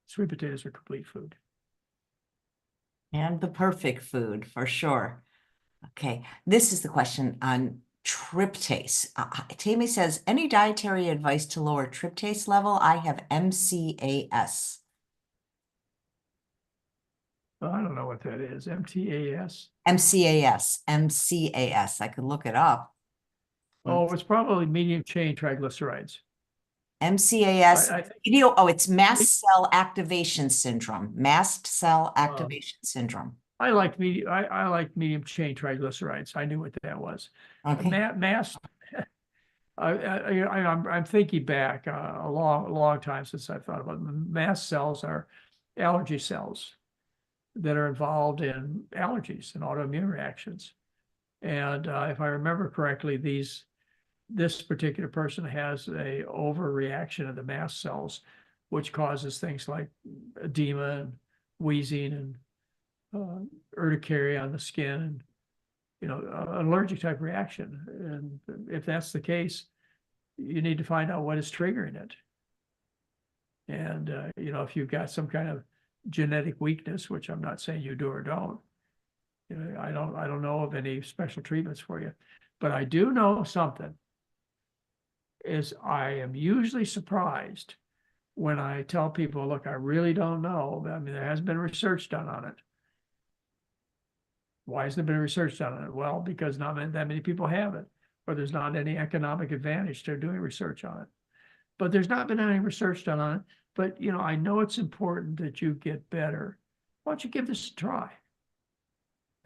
Speaker 1: Sweet potatoes are complete food.
Speaker 2: And the perfect food, for sure. Okay, this is the question on tryptase. Tammy says, any dietary advice to lower tryptase level? I have MCAS.
Speaker 1: I don't know what that is. MTAS?
Speaker 2: MCAS. I could look it up.
Speaker 1: Oh, it's probably medium chain triglycerides.
Speaker 2: MCAS. It's mast cell activation syndrome. Mast cell activation syndrome.
Speaker 1: I like medium chain triglycerides. I knew what that was.
Speaker 2: Okay.
Speaker 1: Mast. I'm thinking back a long time since I thought about them. Mast cells are allergy cells that are involved in allergies and autoimmune reactions. And if I remember correctly, this particular person has a overreaction of the mast cells, which causes things like edema and wheezing and urticaria on the skin, and an allergic type reaction. And if that's the case, you need to find out what is triggering it. And if you've got some kind of genetic weakness, which I'm not saying you do or don't, I don't know of any special treatments for you, but I do know something is I am usually surprised when I tell people, look, I really don't know. I mean, there hasn't been research done on it. Why hasn't there been research done on it? Well, because not that many people have it, or there's not any economic advantage to doing research on it. But there's not been any research done on it. But, I know it's important that you get better. Why don't you give this a try?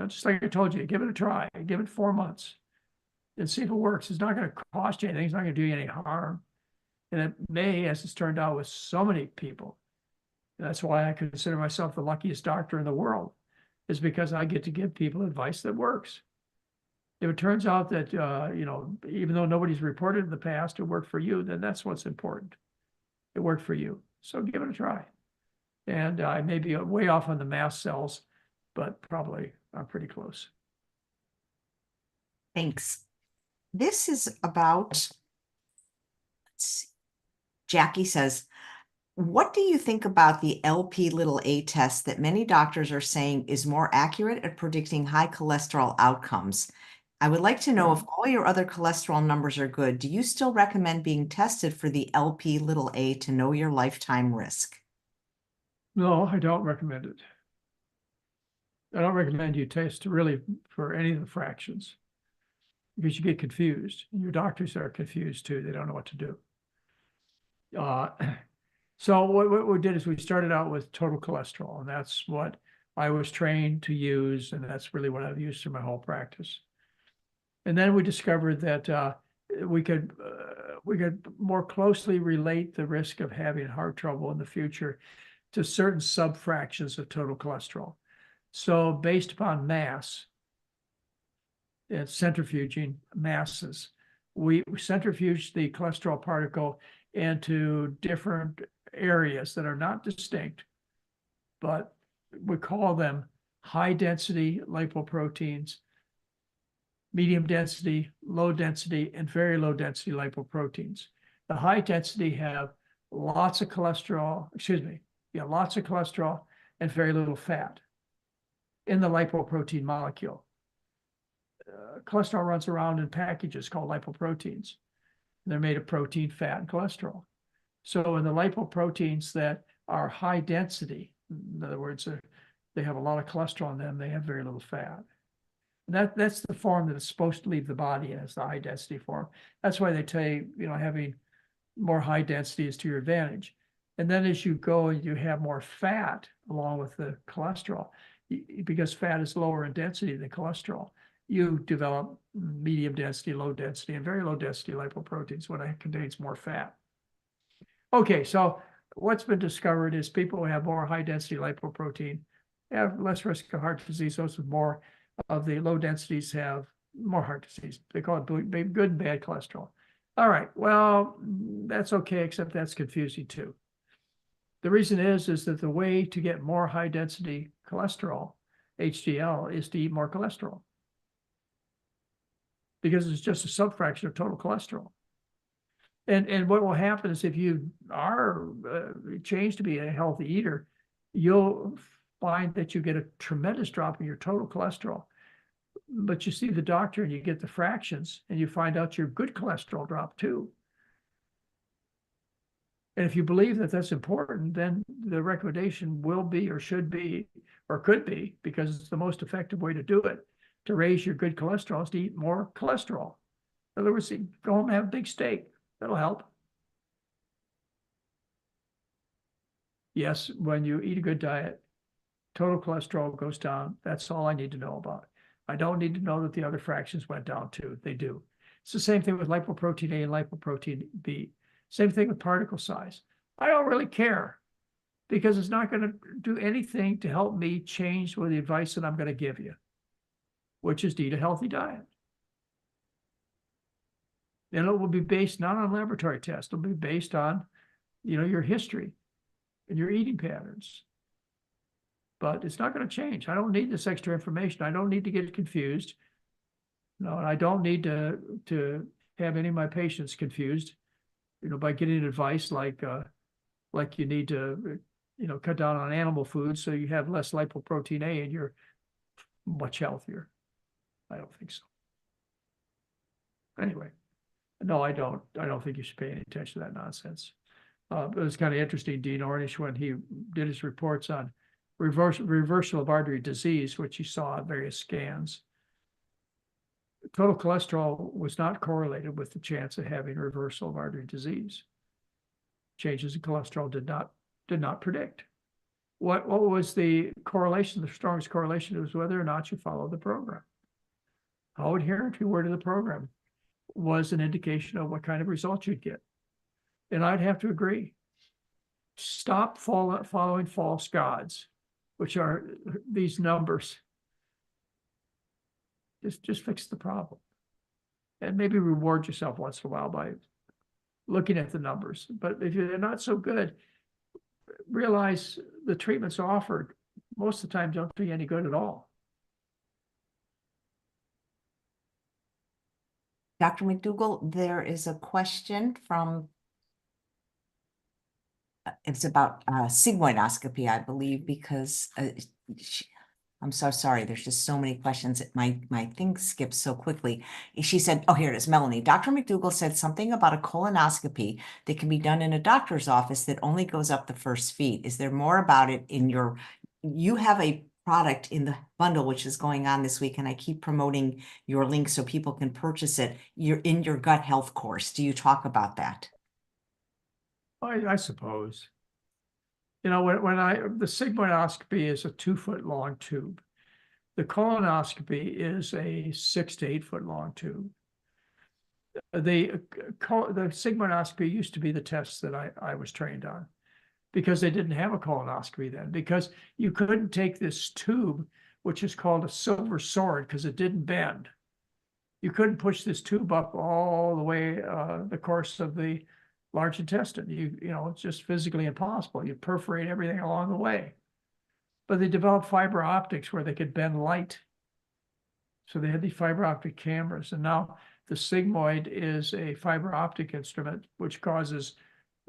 Speaker 1: Just like I told you, give it a try. Give it 4 months and see if it works. It's not going to cost you anything. It's not going to do you any harm. And it may, as it's turned out with so many people, that's why I consider myself the luckiest doctor in the world, is because I get to give people advice that works. If it turns out that, even though nobody's reported in the past it worked for you, then that's what's important. It worked for you. So give it a try. And I may be way off on the mast cells, but probably I'm pretty close.
Speaker 2: Thanks. This is about, let's see. Jackie says, what do you think about the Lp(a) test that many doctors are saying is more accurate at predicting high cholesterol outcomes? I would like to know if all your other cholesterol numbers are good, do you still recommend being tested for the Lp(a) to know your lifetime risk?
Speaker 1: No, I don't recommend it. I don't recommend you test really for any of the fractions, because you get confused. Your doctors are confused too. They don't know what to do. So what we did is we started out with total cholesterol, and that's what I was trained to use, and that's really what I've used through my whole practice. And then we discovered that we could more closely relate the risk of having heart trouble in the future to certain subfractions of total cholesterol. So based upon mass and centrifuging masses, we centrifuge the cholesterol particle into different areas that are not distinct, but we call them high density lipoproteins, medium density, low density, and very low density lipoproteins. The high density have lots of cholesterol, lots of cholesterol and very little fat in the lipoprotein molecule. Cholesterol runs around in packages called lipoproteins. They're made of protein, fat, and cholesterol. So in the lipoproteins that are high density, in other words, they have a lot of cholesterol in them, they have very little fat. That's the form that is supposed to leave the body in, is the high density form. That's why they tell you, having more high density is to your advantage. And then as you go and you have more fat along with the cholesterol, because fat is lower in density than cholesterol, you develop medium density, low density, and very low density lipoproteins when it contains more fat. Okay, so what's been discovered is people who have more high density lipoprotein have less risk of heart disease. Those with more of the low densities have more heart disease. They call it good and bad cholesterol. All right, well, that's okay, except that's confusing too. The reason is that the way to get more high density cholesterol, HDL, is to eat more cholesterol, because it's just a subfraction of total cholesterol. And what will happen is if you are changed to be a healthy eater, you'll find that you get a tremendous drop in your total cholesterol. But you see the doctor and you get the fractions and you find out your good cholesterol drop too. And if you believe that that's important, then the recommendation will be, or should be, or could be, because it's the most effective way to do it, to raise your good cholesterol, is to eat more cholesterol. In other words, go home and have a big steak. That'll help. Yes, when you eat a good diet, total cholesterol goes down. That's all I need to know about. I don't need to know that the other fractions went down too. They do. It's the same thing with lipoprotein A and lipoprotein B. Same thing with particle size. I don't really care, because it's not going to do anything to help me change with the advice that I'm going to give you, which is to eat a healthy diet. And it will be based not on laboratory tests. It'll be based on, your history and your eating patterns. But it's not going to change. I don't need this extra information. I don't need to get confused. No, and I don't need to have any of my patients confused, by getting advice like you need to, cut down on animal food so you have less lipoprotein A and you're much healthier. I don't think so. Anyway, no, I don't think you should pay any attention to that nonsense. It was kind of interesting, Dean Ornish, when he did his reports on reversal of artery disease, which he saw in various scans. Total cholesterol was not correlated with the chance of having reversal of artery disease. Changes in cholesterol did not predict. What was the correlation? The strongest correlation was whether or not you follow the program. How adherent you were to the program was an indication of what kind of results you'd get. And I'd have to agree. Stop following false gods, which are these numbers. Just fix the problem. And maybe reward yourself once in a while by looking at the numbers. But if they're not so good, realize the treatments offered most of the time don't do you any good at all.
Speaker 2: Dr. McDougall, there is a question from, it's about sigmoidoscopy, I believe, because I'm so sorry. There's just so many questions. My thing skips so quickly. She said, oh, here it is, Melanie. Dr. McDougall said something about a colonoscopy that can be done in a doctor's office that only goes up the first feet. Is there more about it in you have a product in the bundle, which is going on this week, and I keep promoting your link so people can purchase it. You're in your gut health course. Do you talk about that?
Speaker 1: I suppose. The sigmoidoscopy is a 2-foot long tube. The colonoscopy is a 6 to 8 foot long tube. The sigmoidoscopy used to be the test that I was trained on, because they didn't have a colonoscopy then, because you couldn't take this tube, which is called a silver sword because it didn't bend. You couldn't push this tube up all the way the course of the large intestine. It's just physically impossible. You perforate everything along the way. But they developed fiber optics where they could bend light. So they had the fiber optic cameras. And now the sigmoid is a fiber optic instrument, which causes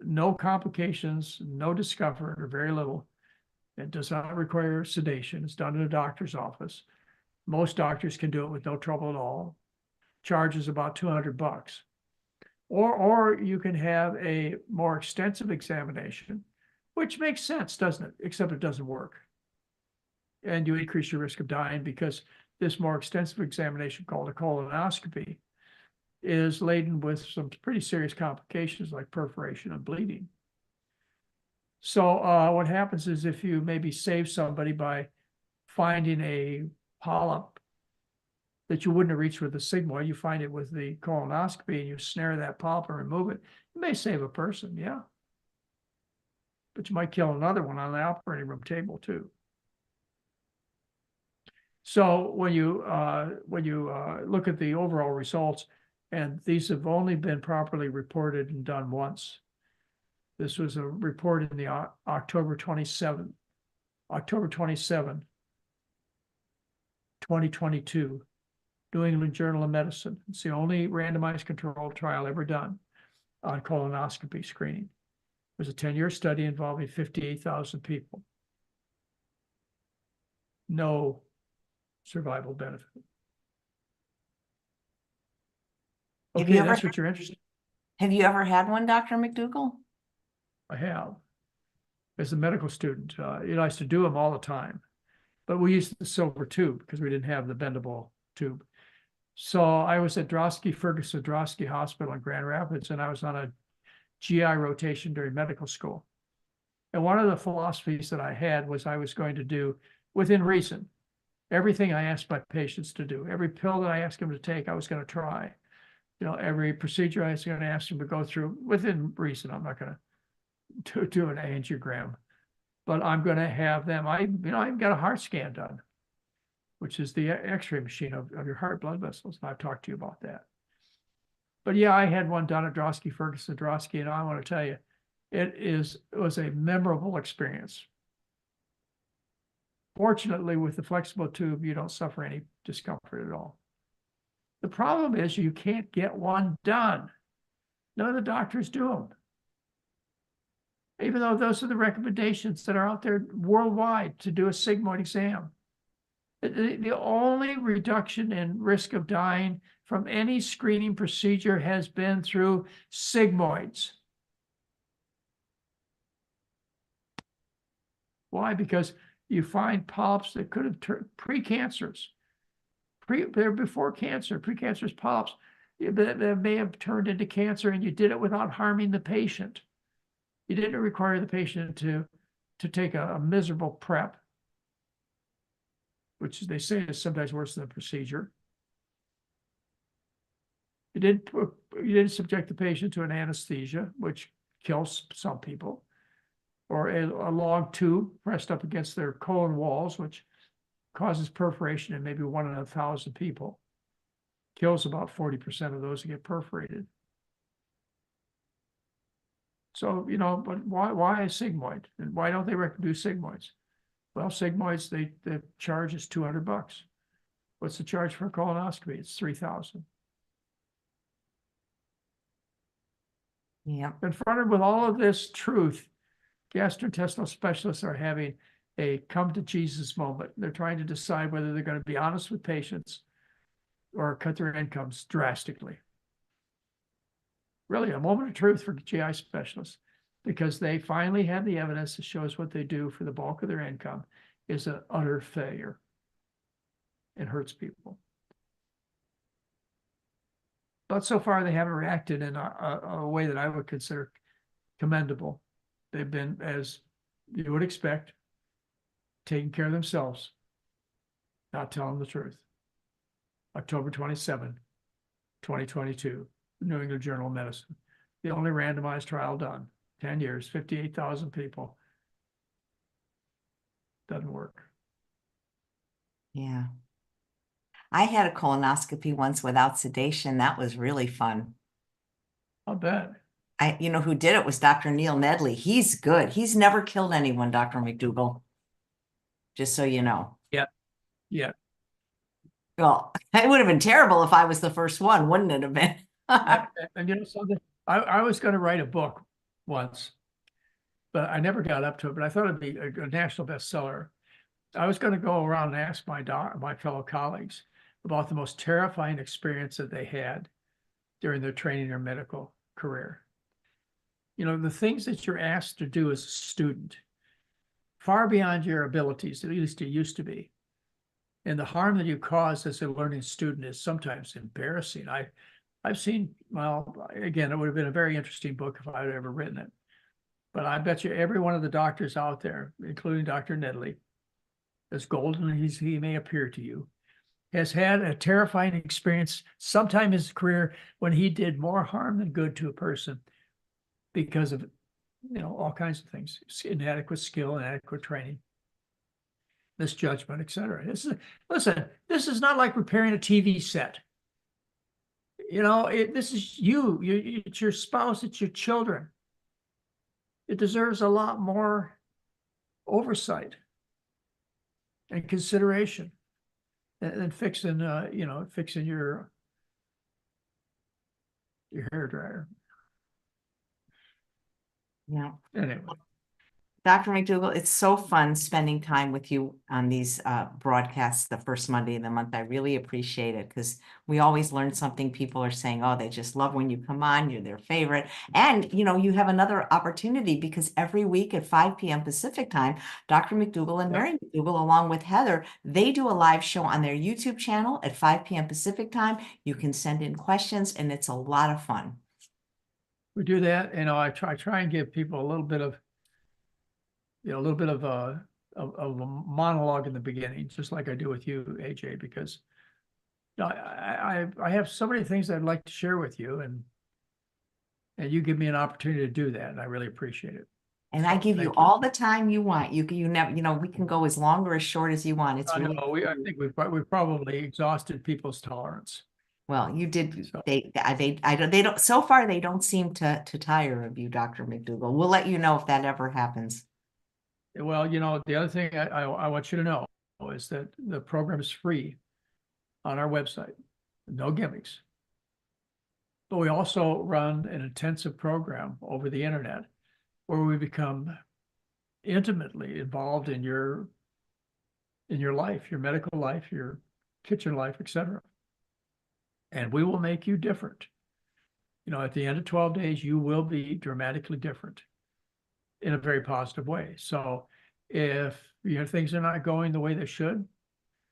Speaker 1: no complications, no discomfort, or very little. It does not require sedation. It's done in a doctor's office. Most doctors can do it with no trouble at all. Charges about $200. Or you can have a more extensive examination, which makes sense, doesn't it? Except it doesn't work. And you increase your risk of dying because this more extensive examination, called a colonoscopy, is laden with some pretty serious complications like perforation and bleeding. So what happens is, if you maybe save somebody by finding a polyp that you wouldn't have reached with the sigmoid, you find it with the colonoscopy and you snare that polyp and remove it, you may save a person, yeah. But you might kill another one on the operating room table too. So when you look at the overall results, and these have only been properly reported and done once. This was a report in the October 27, 2022, New England Journal of Medicine. It's the only randomized controlled trial ever done on colonoscopy screening. It was a 10-year study involving 58,000 people. No survival benefit. Okay, that's what you're interested in.
Speaker 2: Have you ever had one, Dr. McDougall?
Speaker 1: I have. As a medical student, I used to do them all the time, but we used the silver tube because we didn't have the bendable tube. So I was at Ferguson Drosky Hospital in Grand Rapids, and I was on a GI rotation during medical school. And one of the philosophies that I had was I was going to do, within reason, everything I asked my patients to do. Every pill that I asked them to take, I was going to try. Every procedure I was going to ask them to go through within reason. I'm not going to do an angiogram, but I'm going to have them. I've got a heart scan done, which is the X-ray machine of your heart blood vessels. And I've talked to you about that. But yeah, I had one done at Ferguson-Drosky, and I want to tell you, it was a memorable experience. Fortunately, with the flexible tube, you don't suffer any discomfort at all. The problem is you can't get one done. None of the doctors do them. Even though those are the recommendations that are out there worldwide to do a sigmoid exam. The only reduction in risk of dying from any screening procedure has been through sigmoids. Why? Because you find polyps that could have turned precancerous. They're before cancer, precancerous polyps that may have turned into cancer, and you did it without harming the patient. You didn't require the patient to take a miserable prep, which they say is sometimes worse than the procedure. You didn't subject the patient to an anesthesia, which kills some people, or a long tube pressed up against their colon walls, which causes perforation in maybe 1 in 1,000 people. Kills about 40% of those who get perforated. So, but why a sigmoid? And why don't they do sigmoids? Well, sigmoids, the charge is $200. What's the charge for a colonoscopy? It's $3,000.
Speaker 2: Yeah.
Speaker 1: Confronted with all of this truth, gastrointestinal specialists are having a come to Jesus moment. They're trying to decide whether they're going to be honest with patients or cut their incomes drastically. Really, a moment of truth for GI specialists, because they finally have the evidence that shows what they do for the bulk of their income is an utter failure. It hurts people. But so far, they haven't reacted in a way that I would consider commendable. They've been, as you would expect, taking care of themselves, not telling the truth. October 27, 2022, New England Journal of Medicine. The only randomized trial done, 10 years, 58,000 people. Doesn't work.
Speaker 2: Yeah. I had a colonoscopy once without sedation. That was really fun.
Speaker 1: I'll bet.
Speaker 2: Who did it was Dr. Neil Nedley. He's good. He's never killed anyone, Dr. McDougall. Just so you know.
Speaker 1: Yeah. Yeah.
Speaker 2: Well, it would have been terrible if I was the first one, wouldn't it have been?
Speaker 1: And something, I was going to write a book once, but I never got up to it, but I thought it'd be a national bestseller. I was going to go around and ask my fellow colleagues about the most terrifying experience that they had during their training or medical career. The things that you're asked to do as a student, far beyond your abilities, at least it used to be. And the harm that you cause as a learning student is sometimes embarrassing. I've seen, well, again, it would have been a very interesting book if I had ever written it. But I bet you every one of the doctors out there, including Dr. Nedley, as golden as he may appear to you, has had a terrifying experience sometime in his career when he did more harm than good to a person because of, all kinds of things, inadequate skill, inadequate training, misjudgment, etc. Listen, this is not like repairing a TV set. This is you. It's your spouse. It's your children. It deserves a lot more oversight and consideration than fixing, fixing your hair dryer.
Speaker 2: Yeah.
Speaker 1: Anyway.
Speaker 2: Dr. McDougall, it's so fun spending time with you on these broadcasts the first Monday of the month. I really appreciate it because we always learn something. People are saying, oh, they just love when you come on. You're their favorite. And, you have another opportunity because every week at 5 p.m. Pacific time, Dr. McDougall and Mary McDougall, along with Heather, they do a live show on their YouTube channel at 5 p.m. Pacific time. You can send in questions and it's a lot of fun.
Speaker 1: We do that. I try and give people a little bit of a monologue in the beginning, just like I do with you, AJ, because I have so many things I'd like to share with you, and you give me an opportunity to do that, and I really appreciate it.
Speaker 2: And I give you all the time you want. You never, we can go as long or as short as you want. It's really.
Speaker 1: I think we've probably exhausted people's tolerance.
Speaker 2: Well, you did.
Speaker 1: So-
Speaker 2: They don't. So far, they don't seem to tire of you, Dr. McDougall. We'll let you know if that ever happens.
Speaker 1: Well, the other thing I want you to know is that the program is free on our website, no gimmicks. But we also run an intensive program over the internet where we become intimately involved in your life, your medical life, your kitchen life, etc. And we will make you different. At the end of 12 days, you will be dramatically different in a very positive way. So if things are not going the way they should,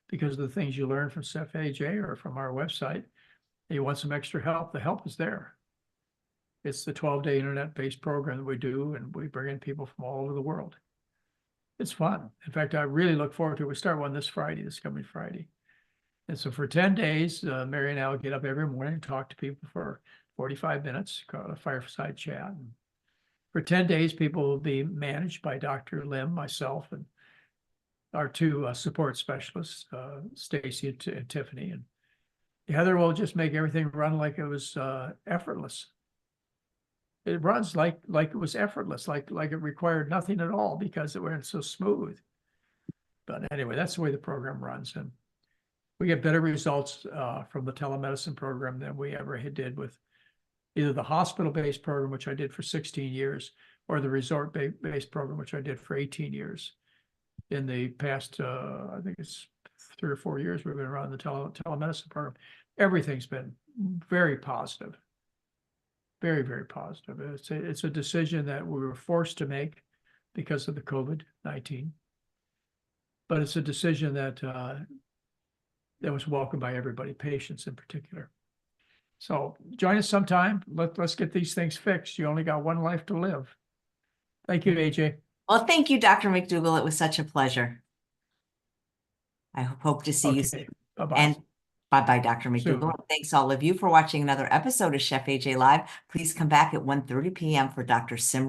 Speaker 1: because of the things you learn from Chef AJ or from our website, and you want some extra help, the help is there. It's the 12-day internet-based program that we do, and we bring in people from all over the world. It's fun. In fact, I really look forward to it. We start one this coming Friday. And so for 10 days, Mary and I will get up every morning and talk to people for 45 minutes, called a fireside chat. And for 10 days, people will be managed by Dr. Lim, myself, and our two support specialists, Stacy and Tiffany. And Heather will just make everything run like it was effortless. It runs like it was effortless, like it required nothing at all because it went so smooth. But anyway, that's the way the program runs. And we get better results from the telemedicine program than we ever did with either the hospital-based program, which I did for 16 years, or the resort-based program, which I did for 18 years. In the past, I think it's 3 or 4 years, we've been running the telemedicine program. Everything's been very positive, very, very positive. It's a decision that we were forced to make because of the COVID-19, but it's a decision that was welcomed by everybody, patients in particular. So join us sometime. Let's get these things fixed. You only got one life to live. Thank you, AJ.
Speaker 2: Well, thank you, Dr. McDougall. It was such a pleasure. I hope to see you soon.
Speaker 1: Bye-bye.
Speaker 2: And bye-bye, Dr. McDougall.
Speaker 1: Soon.
Speaker 2: Thanks all of you for watching another episode of Chef AJ Live. Please come back at 1:30 p.m. for Dr. Simran